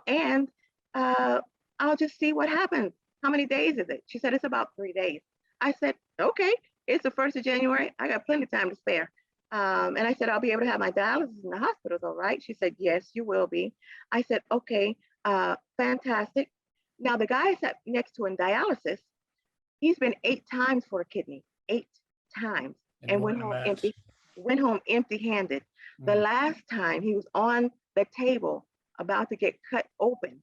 and I'll just see what happens. How many days is it? She said, it's about 3 days. I said, okay, it's the 1st of January. I got plenty of time to spare. And I said, I'll be able to have my dialysis in the hospitals, all right? She said, yes, you will be. I said, okay, fantastic. Now, the guy I sat next to in dialysis, he's been 8 times for a kidney, 8 times, and went home empty-handed. The last time he was on the table about to get cut open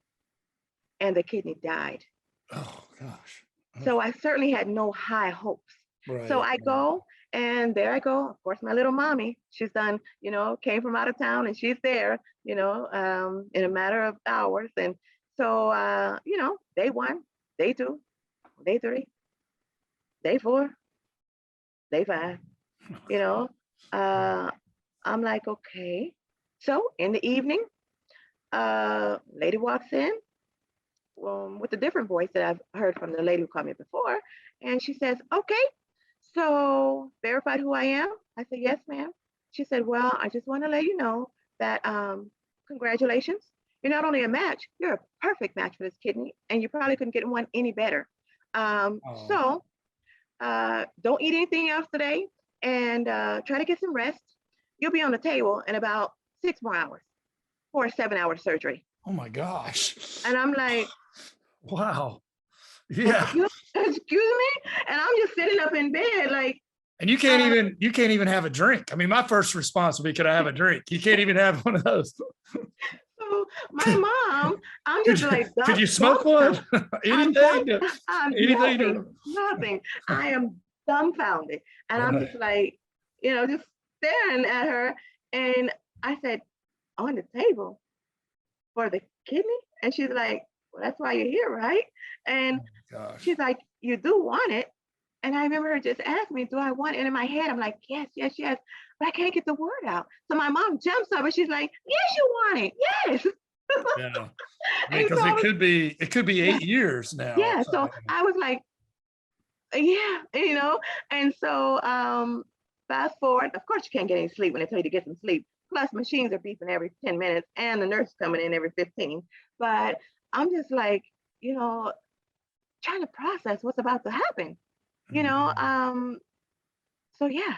and the kidney died. Oh gosh. So I certainly had no high hopes. Right. So I go, and there I go. Of course, my little mommy, she's done, came from out of town, and she's there, in a matter of hours. And so, day 1, day 2, day 3, day 4, day 5, I'm like, okay. So in the evening, lady walks in with a different voice that I've heard from the lady who called me before. And she says, okay, so verified who I am? I said, yes, ma'am. She said, well, I just want to let you know that congratulations. You're not only a match, you're a perfect match for this kidney, and you probably couldn't get one any better. Oh, So don't eat anything else today and try to get some rest. You'll be on the table in about 6 more hours for a 7 hour surgery. oh my gosh. And I'm like, Wow. Yeah. excuse me? And I'm just sitting up in bed like, And you can't even have a drink. I mean, my first response would be, could I have a drink? You can't even have one of those. so my mom, I'm Could just you, like, could you smoke one? I'm Anything? Anything? nothing, nothing. I am dumbfounded. And I'm Right. just like, just staring at her. And I said, on the table for the kidney? And she's like, well, that's why you're here, right? And Gosh. she's like, you do want it. And I remember her just asking me, do I want it? And in my head, I'm like, yes, yes, yes. But I can't get the word out. So my mom jumps up and she's like, yes, you want it. Yes. Yeah. I mean, And because so it could be yeah, 8 years now. yeah. So, So I was like, yeah, And so fast forward, of course you can't get any sleep when they tell you to get some sleep. Plus machines are beeping every 10 minutes and the nurse coming in every 15. But I'm just like, you know, trying to process what's about to happen. You know, mhm. um, so yeah.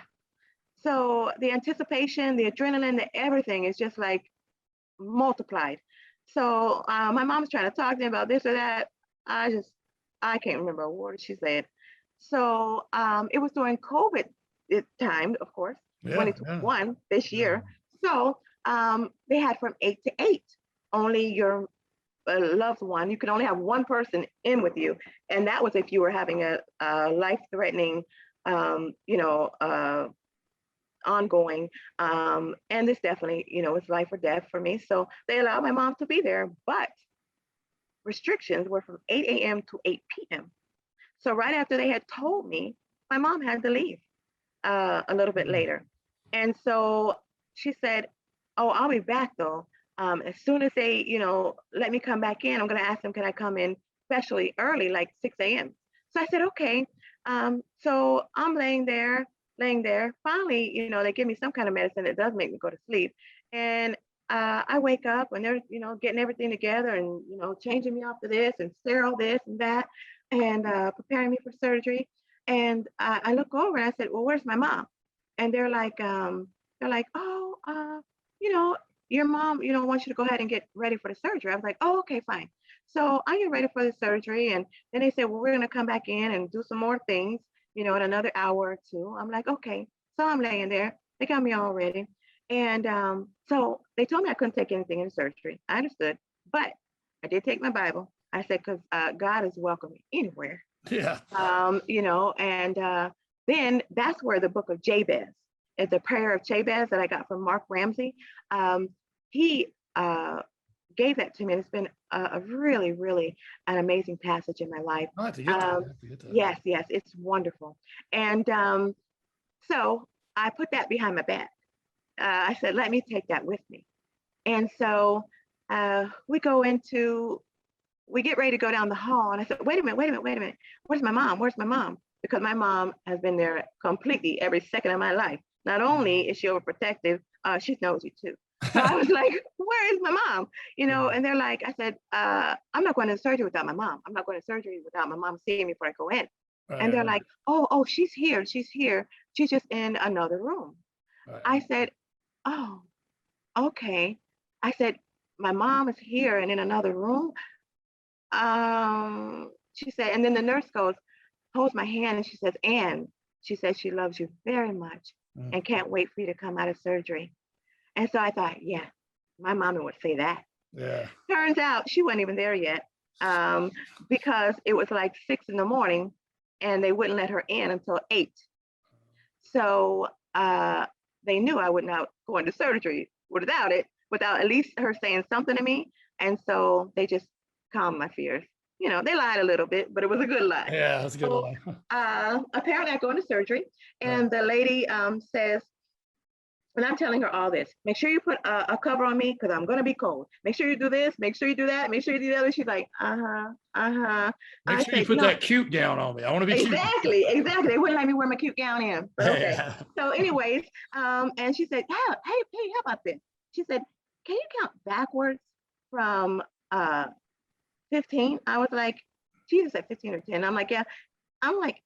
So the anticipation, the adrenaline, the everything is just like multiplied. So my mom's trying to talk to me about this or that. I just I can't remember a word she said. So it was during COVID time, of course, Yeah, yeah, 2021 this yeah. year. So they had from 8 to 8. Only your loved one. You could only have one person in with you, and that was if you were having a life-threatening, ongoing. And this definitely, was life or death for me. So they allowed my mom to be there, but restrictions were from 8 a.m. to 8 p.m. So right after they had told me, my mom had to leave a little bit Mm. later. And so she said, oh, I'll be back though. As soon as they, let me come back in, I'm going to ask them, can I come in especially early, like 6 a.m. So I said, okay. So I'm laying there. Finally, they give me some kind of medicine that does make me go to sleep. And I wake up and they're, getting everything together and, changing me off to this and sterile this and that and preparing me for surgery. And I look over and I said, well, where's my mom? And they're like, oh, your mom, wants you to go ahead and get ready for the surgery. I was like, oh, okay, fine. So I get ready for the surgery. And then they said, well, we're going to come back in and do some more things, in another hour or two. I'm like, okay. So I'm laying there. They got me all ready. And so they told me I couldn't take anything in the surgery. I understood. But I did take my Bible. I said, because God is welcome anywhere. Yeah. And then that's where the book of Jabez, it's a prayer of Jabez that I got from Mark Ramsey. He gave that to me. And it's been a really, really an amazing passage in my life. I have to get that. I have to get that. Yes, yes, it's wonderful. And so I put that behind my back. I said, let me take that with me. And so we get ready to go down the hall. And I said, wait a minute. Where's my mom? Where's my mom? Because my mom has been there completely every second of my life. Not only is she overprotective, she's nosy too. So I was like, where is my mom? And they're like, I said, I'm not going to surgery without my mom. I'm not going to surgery without my mom seeing me before I go in. And they're Right, like, oh, she's here. She's here. She's just in another room. right. I said, oh, okay. I said, my mom is here and in another room. She said, and then the nurse holds my hand and she says, Anne, she says she loves you very much Mm. and can't wait for you to come out of surgery. And so I thought, yeah, my mama would say that. Yeah. Turns out she wasn't even there yet because it was like 6 a.m. and they wouldn't let her in until 8. So they knew I would not go into surgery without at least her saying something to me. And so they just calmed my fears. They lied a little bit, but it was a good lie. Yeah, that's a good So one. apparently I go into surgery Right. and the lady says, And I'm telling her all this. Make sure you put a cover on me because I'm going to be cold. Make sure you do this. Make sure you do that. Make sure you do the other. She's like, uh-huh, uh-huh. Make I sure you said, put no, that cute gown on me. I want to be cute. exactly. They wouldn't let me wear my cute gown in, but okay. Yeah. So anyways, and she said, hey, how about this? She said, can you count backwards from 15? I was like, Jesus said 15 or 10. I'm like, yeah. I'm like,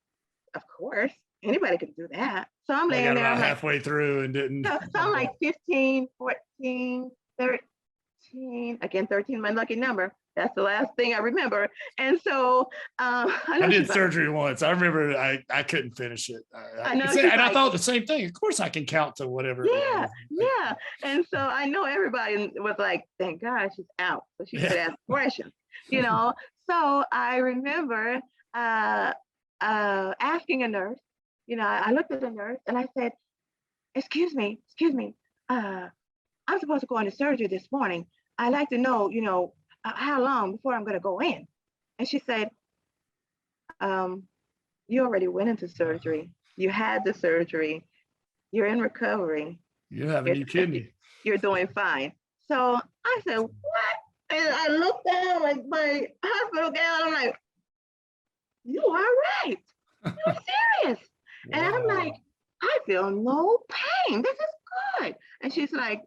of course, anybody could do that. So I'm I laying got there. about I'm like, halfway through and didn't. so I'm like 15, 14, 13. Again, 13, my lucky number. That's the last thing I remember. And so I know I did she's like, surgery once. I remember I couldn't finish it. I know and she's I like, thought the same thing. Of course, I can count to whatever. It yeah, was. yeah. And so I know everybody was like, thank God she's out. So she could Yeah. ask questions, you know. So I remember asking a nurse, you know, I looked at the nurse and I said, excuse me, I'm supposed to go into surgery this morning. I'd like to know, you know, how long before I'm going to go in. And she said, you already went into surgery. You had the surgery. You're in recovery. You have a new kidney. You're doing fine. So I said, what? And I looked down like my hospital gown. I'm like, you are right. You're serious. And I'm Wow. like, I feel no pain. This is good. And she's like,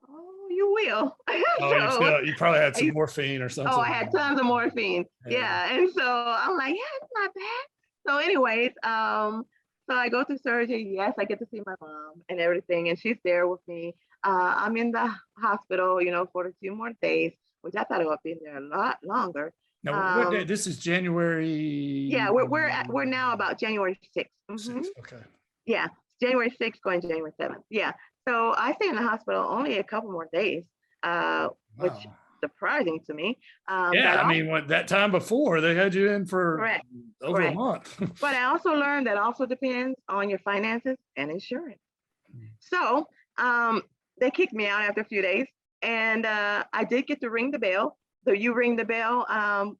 oh, you will. Oh, you probably had some I- morphine or something. Oh, I had tons of morphine. Yeah. Yeah. And so I'm like, yeah, it's not bad. So anyways, so I go to surgery. Yes, I get to see my mom and everything. And she's there with me. I'm in the hospital, you know, for a few more days, which I thought I would be in there a lot longer. Now, what day? This is January. Yeah, we're now about January 6th. 6th. Okay. Yeah, January 6th going January 7th. Yeah. So I stay in the hospital only a couple more days, which Wow. surprising to me. Yeah, I mean, that time before they had you in for Correct. over Correct. a month. But I also learned that also depends on your finances and insurance. So they kicked me out after a few days, and I did get to ring the bell. So you ring the bell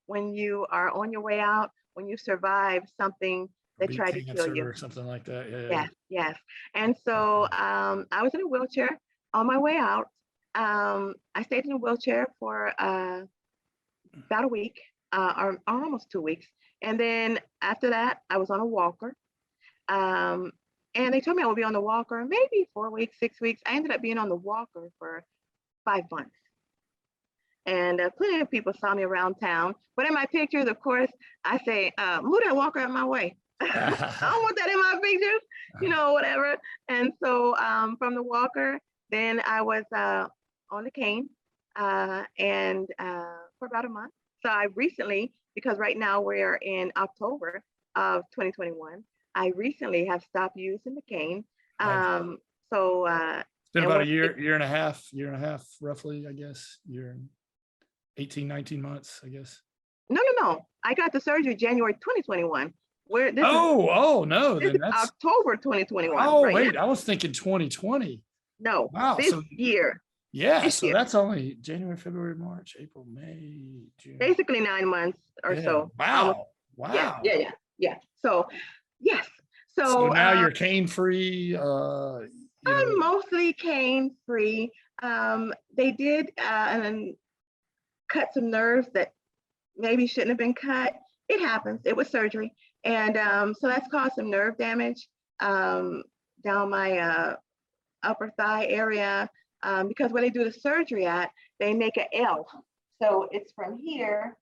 when you are on your way out, when you survive something that tried to kill you. Or something like that. Yeah. Yes, yes. And so I was in a wheelchair on my way out. I stayed in a wheelchair for about a week or almost 2 weeks. And then after that, I was on a walker. And they told me I would be on the walker maybe 4 weeks, 6 weeks. I ended up being on the walker for 5 months. And plenty of people saw me around town. But in my pictures, of course, I say, move that walker out of my way. I don't want that in my pictures, you know, whatever. And so from the walker, then I was on the cane and for about a month. So I recently, because right now we're in October of 2021, I recently have stopped using the cane. So It's been about a year and a half, roughly, I guess. 18, 19 months, I guess. No. I got the surgery January 2021. No, then This is that's October 2021. Oh, right wait, now. I was thinking 2020. No, Wow, this so year. Yeah, This so year. that's only January, February, March, April, May, June. Basically 9 months or Yeah. so. Wow. Yeah. So, yes. So now you're cane free. I'm mostly cane free. They did cut some nerves that maybe shouldn't have been cut. It happens. It was surgery. And so that's caused some nerve damage down my upper thigh area because where they do the surgery at, they make an L. So it's from here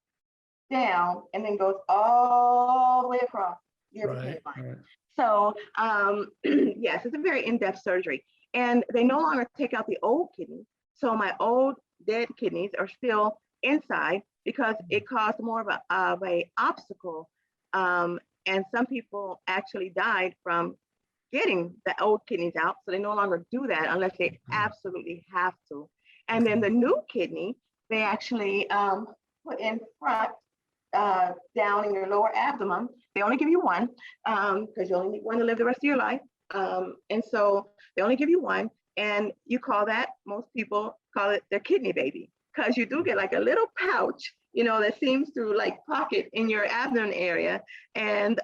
down and then goes all the way across your line. Right. So yes, it's a very in-depth surgery. And they no longer take out the old kidneys. So my old dead kidneys are still inside because it caused more of a obstacle. And some people actually died from getting the old kidneys out. So they no longer do that unless they absolutely have to. And then the new kidney, they actually put in front down in your lower abdomen. They only give you one because you only need one to live the rest of your life. And so they only give you one. And you call that, most people call it their kidney baby, because you do get like a little pouch, you know, that seems to like pocket in your abdomen area. And,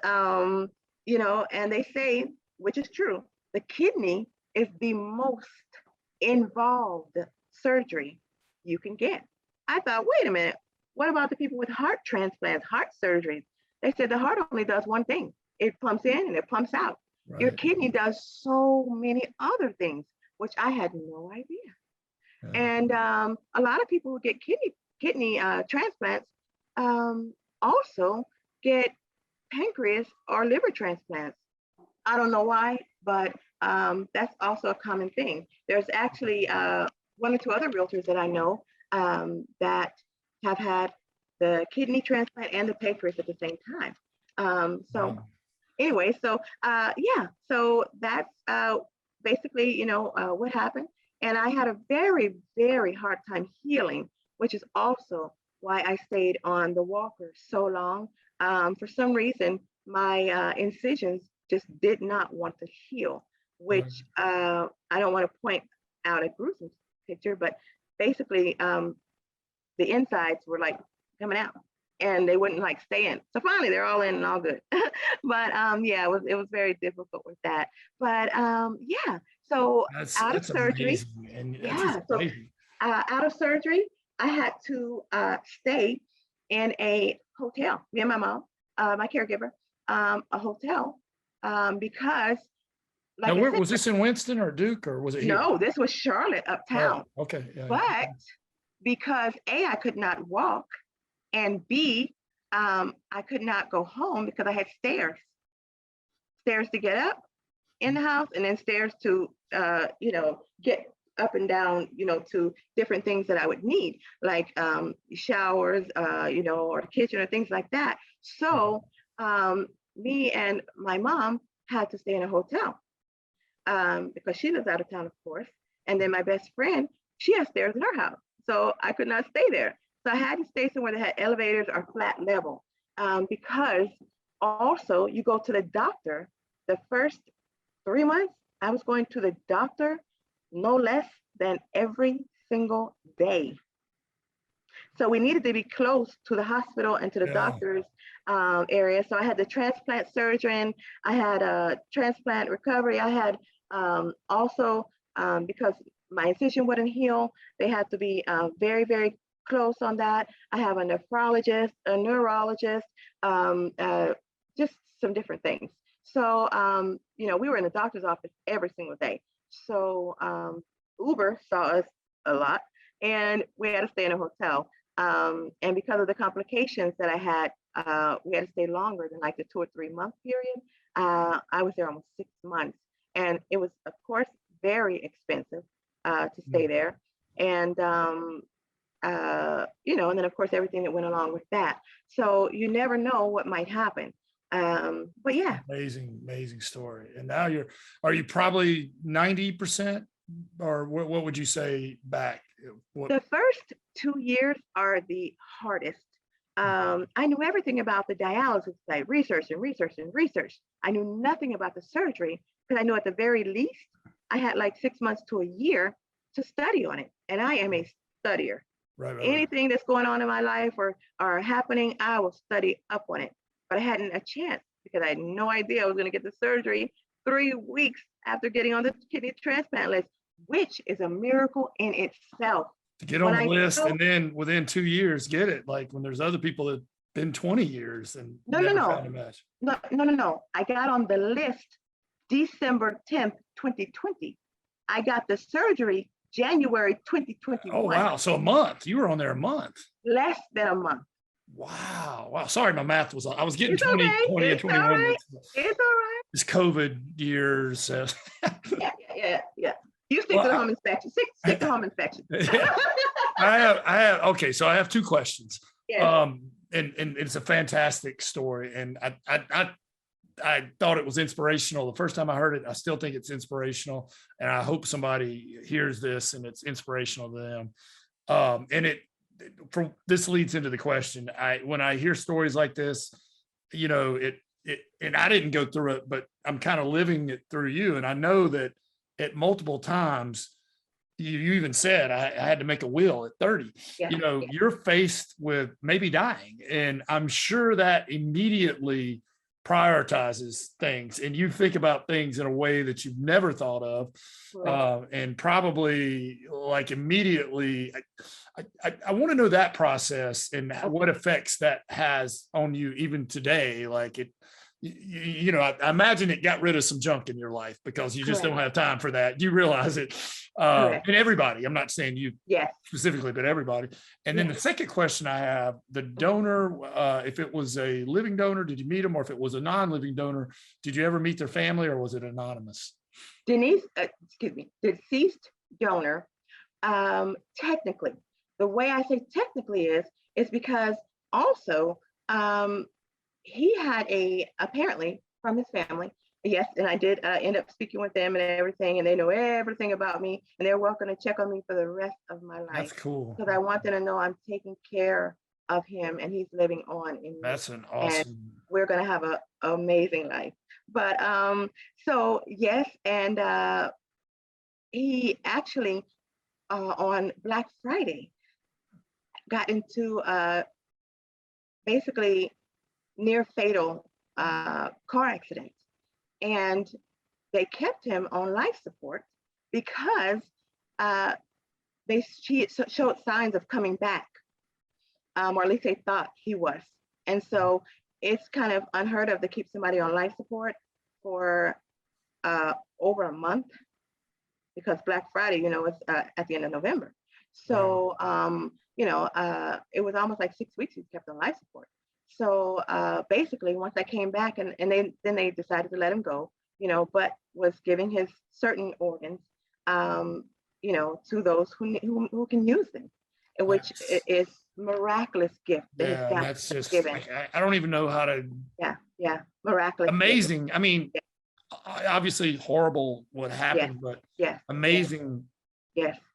you know, and they say, which is true, the kidney is the most involved surgery you can get. I thought, wait a minute, what about the people with heart transplants, heart surgeries? They said the heart only does one thing. It pumps in and it pumps out. Right. Your kidney does so many other things, which I had no idea. Yeah. And a lot of people who get kidney transplants also get pancreas or liver transplants. I don't know why, but that's also a common thing. There's actually one or two other realtors that I know that have had the kidney transplant and the pancreas at the same time. Wow. Anyway, so yeah, so that's basically, what happened. And I had a very, very hard time healing, which is also why I stayed on the walker so long. For some reason, my incisions just did not want to heal, which I don't want to point out a gruesome picture, but basically the insides were like coming out and they wouldn't like stay in. So finally they're all in and all good. But yeah, it was very difficult with that. But yeah, so out of surgery, out of surgery, I had to stay in a hotel. Me and my mom, my caregiver, a hotel, because like now, was this in Winston or Duke, or was it here? No, this was Charlotte, uptown. Oh, okay. Yeah, but because A, I could not walk, and B, I could not go home because I had stairs to get up in the house, and then stairs to get up and down, to different things that I would need, like showers, or the kitchen or things like that. So me and my mom had to stay in a hotel because she lives out of town, of course. And then my best friend, she has stairs in her house. So I could not stay there. So I had to stay somewhere that had elevators or flat level, because also you go to the doctor. The first 3 months, I was going to the doctor no less than every single day. So we needed to be close to the hospital and to the doctor's area. So I had the transplant surgeon, I had a transplant recovery. I had also, because my incision wouldn't heal, they had to be very, very close on that. I have a nephrologist, a neurologist, just some different things. So, we were in the doctor's office every single day. So Uber saw us a lot, and we had to stay in a hotel. And because of the complications that I had, we had to stay longer than like the 2 or 3 month period. I was there almost 6 months, and it was, of course, very expensive to stay there. And and then of course everything that went along with that. So you never know what might happen. But yeah, amazing story. And now are you probably 90%, or what would you say back? The first 2 years are the hardest. I knew everything about the dialysis site, research. I knew nothing about the surgery, because I knew at the very least I had like 6 months to a year to study on it. And I am a studier. Right. Anything that's going on in my life or happening, I will study up on it. But I hadn't a chance because I had no idea I was going to get the surgery 3 weeks after getting on the kidney transplant list, which is a miracle in itself. To get on the list and then within 2 years get it, like when there's other people that been 20 years and never found a match. No. I got on the list December 10th, 2020. I got the surgery January 2021. Oh, wow. So a month. You were on there a month. Less than a month. Wow. Sorry, my math was, I was getting it's 20 okay. and 21. Right. It's all right. It's COVID years. Yeah. You stick to the home inspection. Stick to home inspection. I have. Okay, so I have 2 questions. Yeah. And it's a fantastic story, and I thought it was inspirational the first time I heard it. I still think it's inspirational, and I hope somebody hears this and it's inspirational to them. And this leads into the question. When I hear stories like this, and I didn't go through it, but I'm kind of living it through you, and I know that at multiple times. You even said I had to make a will at 30. You're faced with maybe dying, and I'm sure that immediately prioritizes things, and you think about things in a way that you've never thought of, and probably like immediately. I want to know that process and what effects that has on you even today. Like it, you know, I imagine it got rid of some junk in your life because you just don't have time for that. You realize it, and everybody. I'm not saying you specifically, but everybody. And then the second question I have: the donor, if it was a living donor, did you meet them, or if it was a non-living donor, did you ever meet their family, or was it anonymous? Denise, deceased donor. Technically, the way I say technically is because also. He had apparently from his family, yes, and I did end up speaking with them and everything, and they know everything about me, and they're welcome to check on me for the rest of my life. That's cool. Because I want them to know I'm taking care of him, and he's living on in me. That's an awesome. And we're gonna have an amazing life. But so yes, and he actually on Black Friday got into basically near fatal car accident, and they kept him on life support because she showed signs of coming back, or at least they thought he was. And so it's kind of unheard of to keep somebody on life support for over a month, because Black Friday, you know, is at the end of November. So you know, it was almost like 6 weeks he was kept on life support. So basically, once I came back, and then they decided to let him go, you know, but was giving his certain organs, you know, to those who can use them, which is miraculous gift. Yeah, that's just given. I don't even know how to. Yeah, miraculous. Amazing. Gift. I mean, obviously horrible what happened, but amazing.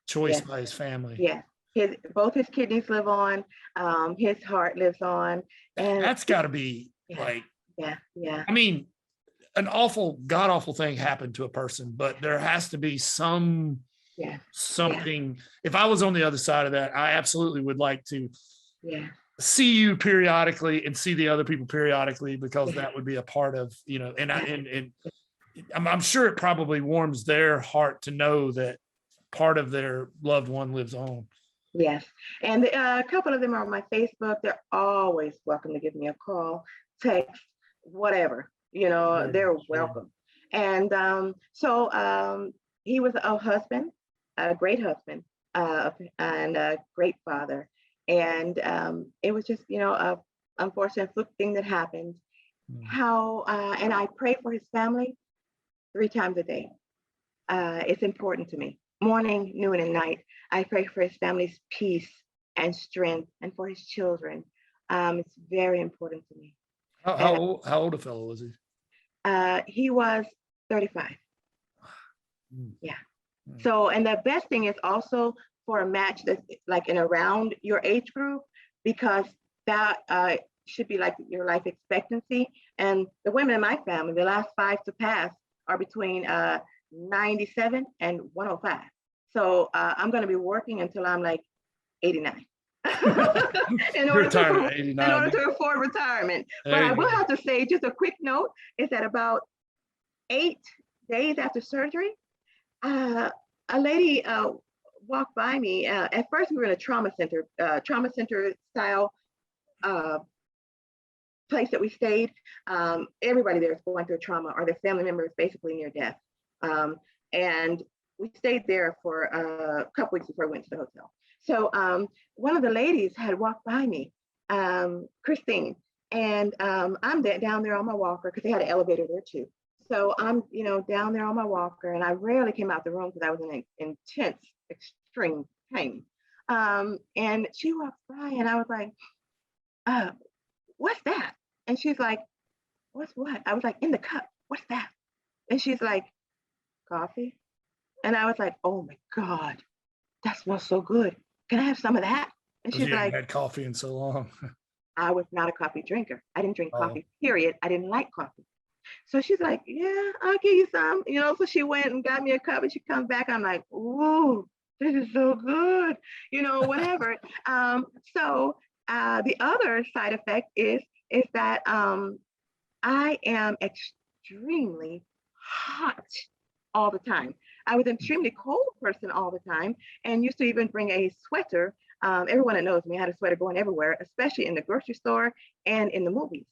Choice by his family. Yeah. Both his kidneys live on, his heart lives on, and that's got to be like, I mean, an awful, god awful thing happened to a person, but there has to be something. If I was on the other side of that, I absolutely would like to see you periodically and see the other people periodically, because that would be a part of, you know, and I'm sure it probably warms their heart to know that part of their loved one lives on. Yes, and a couple of them are on my Facebook. They're always welcome to give me a call, text, whatever, you know, they're welcome. And so he was a husband, a great husband, and a great father. And it was just, you know, a unfortunate fluke thing that happened. And I pray for his family 3 times a day. It's important to me. Morning, noon, and night. I pray for his family's peace and strength, and for his children. It's very important to me. How old a fellow was he? He was 35. Yeah. So, and the best thing is also for a match that's like in around your age group, because that should be like your life expectancy. And the women in my family, the last 5 to pass are between 97 and 105. So I'm going to be working until I'm like 89 in order to afford retirement. But I will have to say, just a quick note, is that about 8 days after surgery, a lady walked by me. At first, we were in a trauma center style place that we stayed. Everybody there is going through trauma, or their family member is basically near death. And we stayed there for a couple weeks before we went to the hotel. So one of the ladies had walked by me, Christine, and I'm down there on my walker, because they had an elevator there too. So I'm, you know, down there on my walker, and I rarely came out the room because I was in intense, extreme pain. And she walked by, and I was like, what's that? And she's like, what's what? I was like, in the cup, what's that? And she's like, coffee. And I was like, oh my God, that smells so good. Can I have some of that? And she's like, had coffee in so long. I was not a coffee drinker. I didn't drink coffee, period. I didn't like coffee. So she's like, yeah, I'll give you some. You know, so she went and got me a cup, and she comes back. I'm like, ooh, this is so good. You know, whatever. So the other side effect is that I am extremely hot all the time. I was an extremely cold person all the time and used to even bring a sweater. Everyone that knows me had a sweater going everywhere, especially in the grocery store and in the movies.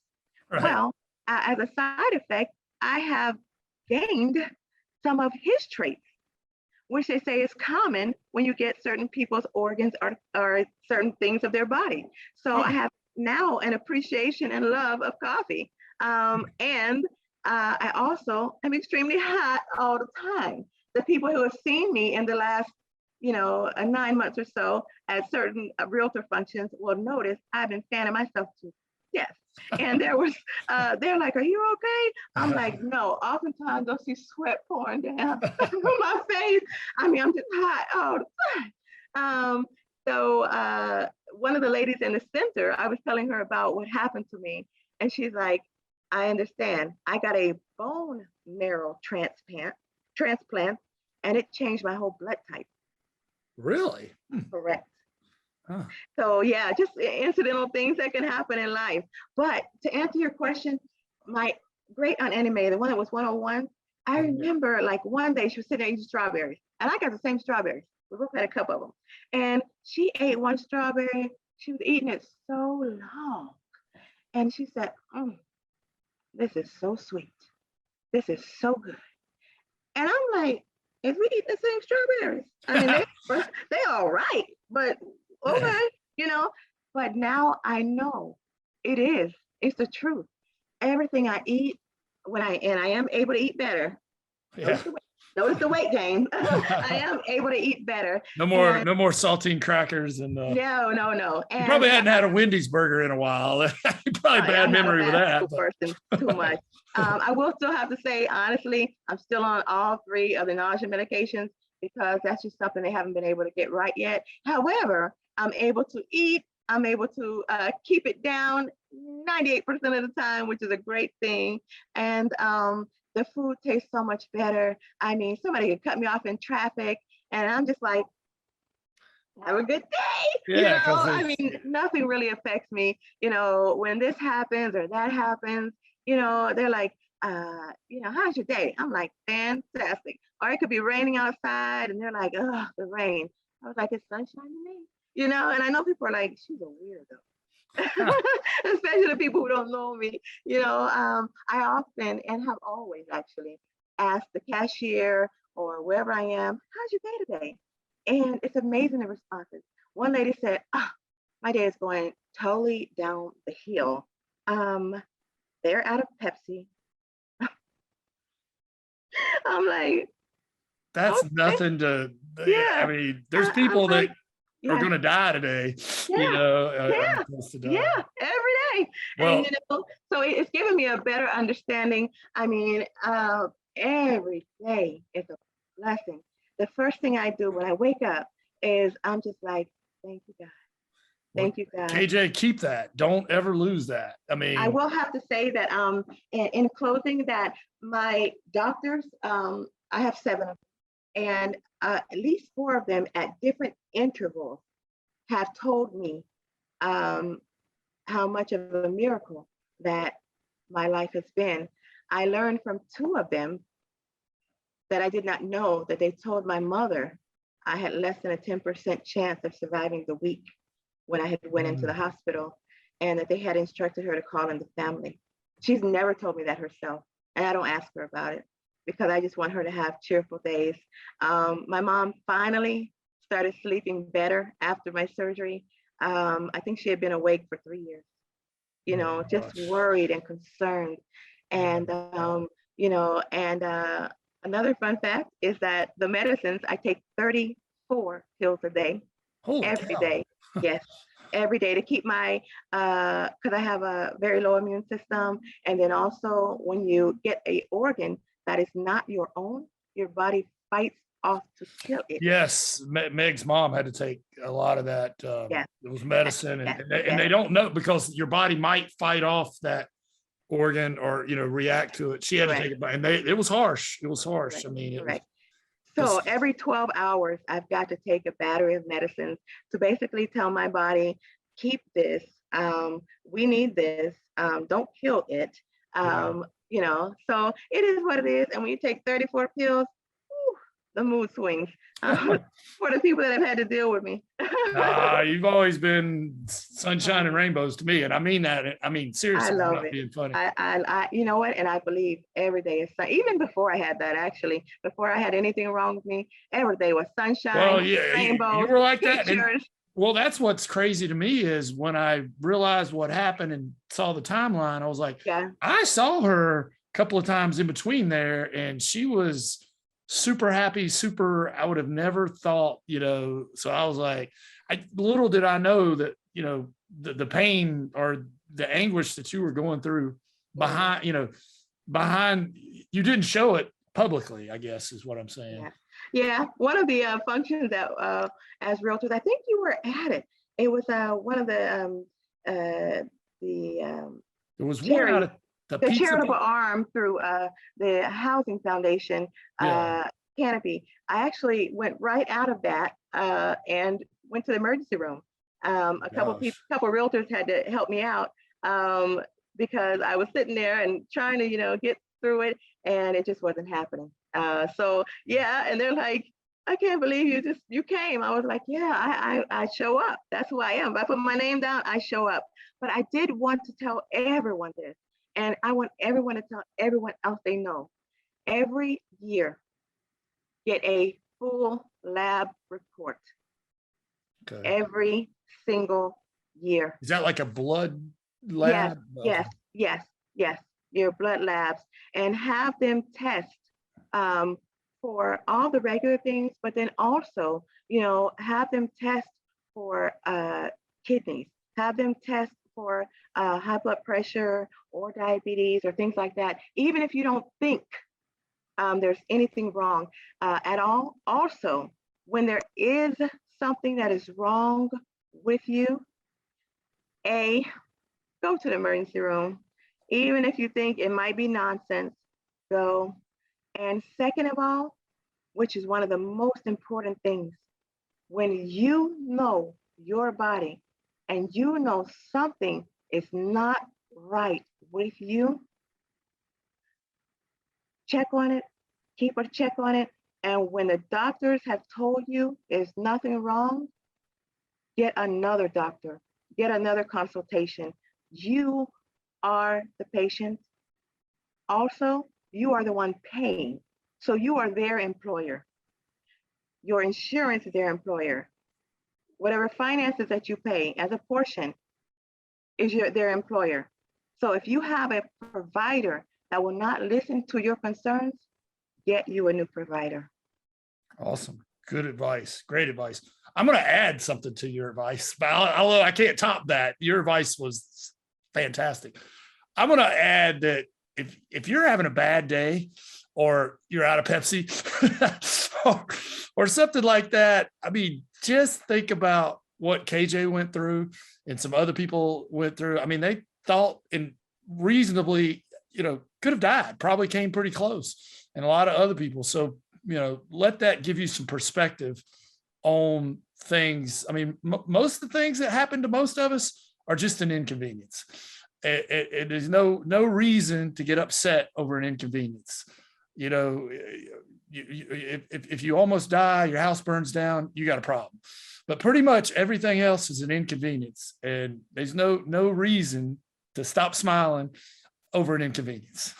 Right. Well, as a side effect, I have gained some of his traits, which they say is common when you get certain people's organs or certain things of their body. So I have now an appreciation and love of coffee. And I also am extremely hot all the time. The people who have seen me in the last, 9 months or so at certain realtor functions will notice I've been fanning myself to death. And they're like, "Are you okay?" I'm like, "No." Oftentimes they'll see sweat pouring down from my face. I mean, I'm just hot all the time. So one of the ladies in the center, I was telling her about what happened to me, and she's like, "I understand. I got a bone marrow transplant, and it changed my whole blood type." Really? Correct. Huh. So yeah, just incidental things that can happen in life. But to answer your question, my great aunt Annie Mae, the one that was 101, I remember like one day she was sitting there eating strawberries, and I got the same strawberries. We both had a cup of them, and she ate one strawberry. She was eating it so long, and she said, "This is so sweet. This is so good." And I'm like, "If we eat the same strawberries, I mean, they all right, but okay, But now I know it's the truth. Everything I eat, I am able to eat better. Yeah. Notice the weight gain. I am able to eat better. No more saltine crackers and No. you And probably hadn't had a Wendy's burger in a while. You probably bad memory with that. Person too much. I will still have to say, honestly, I'm still on all 3 of the nausea medications because that's just something they haven't been able to get right yet. However, I'm able to eat. I'm able to keep it down 98% of the time, which is a great thing. And the food tastes so much better. I mean, somebody could cut me off in traffic, and I'm just like, "Have a good day." Yeah, I mean, nothing really affects me. When this happens or that happens, they're like, "How's your day?" I'm like, "Fantastic." Or it could be raining outside, and they're like, "Ugh, the rain." I was like, "It's sunshine to me." And I know people are like, "She's a weirdo." Especially the people who don't know me. I often and have always actually asked the cashier or wherever I am, "How's your day today?" And it's amazing the responses. One lady said, "My day is going totally down the hill. They're out of Pepsi." I'm like, That's okay. nothing to. Yeah. I mean, there's people that are Yeah. going to die today. Yeah. Yeah, every day. Well, And so it's given me a better understanding. I mean, every day is a blessing. The first thing I do when I wake up is I'm just like, "Thank you, God. Thank you, God." KJ, keep that. Don't ever lose that. I mean, I will have to say that in closing that my doctors, I have 7 of them, and at least 4 of them at different intervals have told me how much of a miracle that my life has been. I learned from 2 of them that I did not know that they told my mother I had less than a 10% chance of surviving the week when I had went into the hospital, and that they had instructed her to call in the family. She's never told me that herself, and I don't ask her about it because I just want her to have cheerful days. My mom finally started sleeping better after my surgery. I think she had been awake for 3 years, just worried and concerned. And, another fun fact is that the medicines, I take 34 pills a day, every day. Yes, every day to keep my, because I have a very low immune system. And then also when you get a organ that is not your own, your body fights off to kill it. Yes, Meg's mom had to take a lot of that. Yes. It was medicine, and Yes. they don't know because your body might fight off that organ or react to it. She had to take it, and it was harsh. It was harsh. Correct. I mean, it Correct. was, So every 12 hours, I've got to take a battery of medicines to basically tell my body, keep this. We need this. Don't kill it. So it is what it is. And when you take 34 pills, whew, the mood swings for the people that have had to deal with me. You've always been sunshine and rainbows to me. And I mean that. I mean, seriously, I I'm love not it. being funny. You know what? And I believe every day is even before I had that, actually, before I had anything wrong with me, every day was sunshine, Well, yeah, rainbows, you were like that. pictures. Well, that's what's crazy to me is when I realized what happened and saw the timeline, I was like, Yeah. I saw her a couple of times in between there, and she was super happy, I would have never thought, so I was like, little did I know that, the pain or the anguish that you were going through behind, you didn't show it publicly, I guess is what I'm saying. Yeah. Yeah, one of the functions that as realtors, I think you were at it. It was one of the There was charity, one out of the charitable arm through the Housing Foundation canopy. I actually went right out of that and went to the emergency room. A couple realtors had to help me out because I was sitting there and trying to get through it, and it just wasn't happening. And they're like, I can't believe you came. I was like, yeah, I show up. That's who I am. If I put my name down, I show up. But I did want to tell everyone this, and I want everyone to tell everyone else they know. Every year, get a full lab report. Okay. Every single year. Is that like a blood lab? Yes. Your blood labs, and have them test for all the regular things, but then also, have them test for kidneys, have them test for high blood pressure or diabetes or things like that, even if you don't think there's anything wrong at all. Also, when there is something that is wrong with you, go to the emergency room. Even if you think it might be nonsense, go. And second of all, which is one of the most important things, when you know your body and you know something is not right with you, check on it, keep a check on it. And when the doctors have told you there's nothing wrong, get another doctor, get another consultation. You are the patient. Also, you are the one paying. So you are their employer. Your insurance is their employer. Whatever finances that you pay as a portion is their employer. So if you have a provider that will not listen to your concerns, get you a new provider. Awesome. Good advice. Great advice. I'm going to add something to your advice, but although I can't top that, your advice was fantastic. I'm going to add that if you're having a bad day or you're out of Pepsi or something like that, I mean, just think about what KJ went through and some other people went through. I mean, they thought and reasonably, could have died, probably came pretty close, and a lot of other people. So, let that give you some perspective on things. I mean, most of the things that happen to most of us are just an inconvenience. It is no reason to get upset over an inconvenience. If you almost die, your house burns down, you got a problem. But pretty much everything else is an inconvenience, and there's no reason to stop smiling over an inconvenience.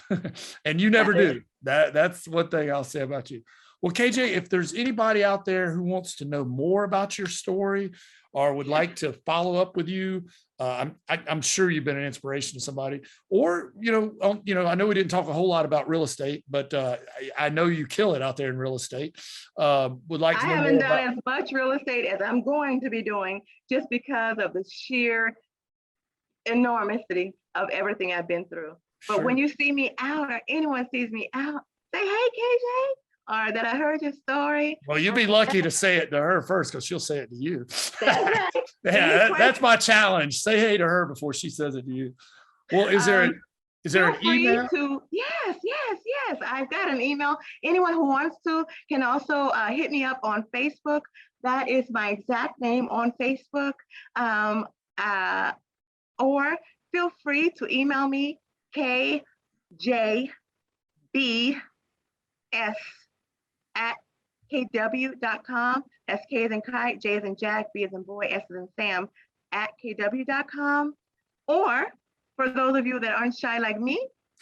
And you never do. That's one thing I'll say about you. Well, KJ, if there's anybody out there who wants to know more about your story or would like to follow up with you, I'm sure you've been an inspiration to somebody. Or, I know we didn't talk a whole lot about real estate, but I know you kill it out there in real estate. Would like to know more. I haven't done as much real estate as I'm going to be doing, just because of the sheer enormity of everything I've been through. But when you see me out, or anyone sees me out, say, hey, KJ, or that I heard your story. Well, you'd be lucky to say it to her first, because she'll say it to you. That's right. That's my challenge. Say hey to her before she says it to you. Well, is there an email? Yes. I've got an email. Anyone who wants to can also hit me up on Facebook. That is my exact name on Facebook. Or feel free to email me, at kw.com. That's K as in kite, J as in Jack, B as in boy, S as in Sam, at kw.com. Or for those of you that aren't shy like me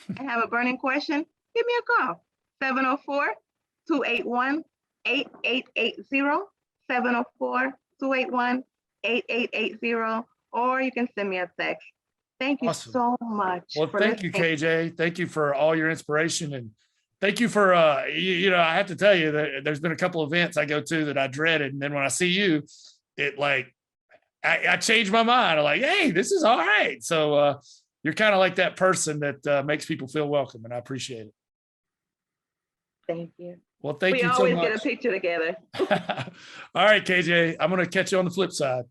and have a burning question, give me a call. 704-281-8880. 704-281-8880. Or you can send me a text. Thank you Awesome. so much. Well, thank you, KJ. Thank you for all your inspiration, and thank you for I have to tell you that there's been a couple of events I go to that I dreaded, and then when I see you, it like I changed my mind. I'm like, hey, this is all right. So you're kind of like that person that makes people feel welcome, and I appreciate it. Thank you. Well, thank you so much. We always get a picture together. All right, KJ, I'm going to catch you on the flip side.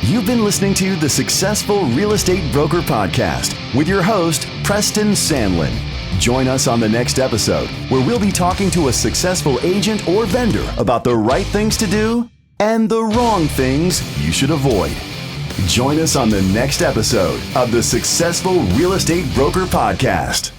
You've been listening to the Successful Real Estate Broker Podcast with your host, Preston Sandlin. Join us on the next episode where we'll be talking to a successful agent or vendor about the right things to do and the wrong things you should avoid. Join us on the next episode of the Successful Real Estate Broker Podcast.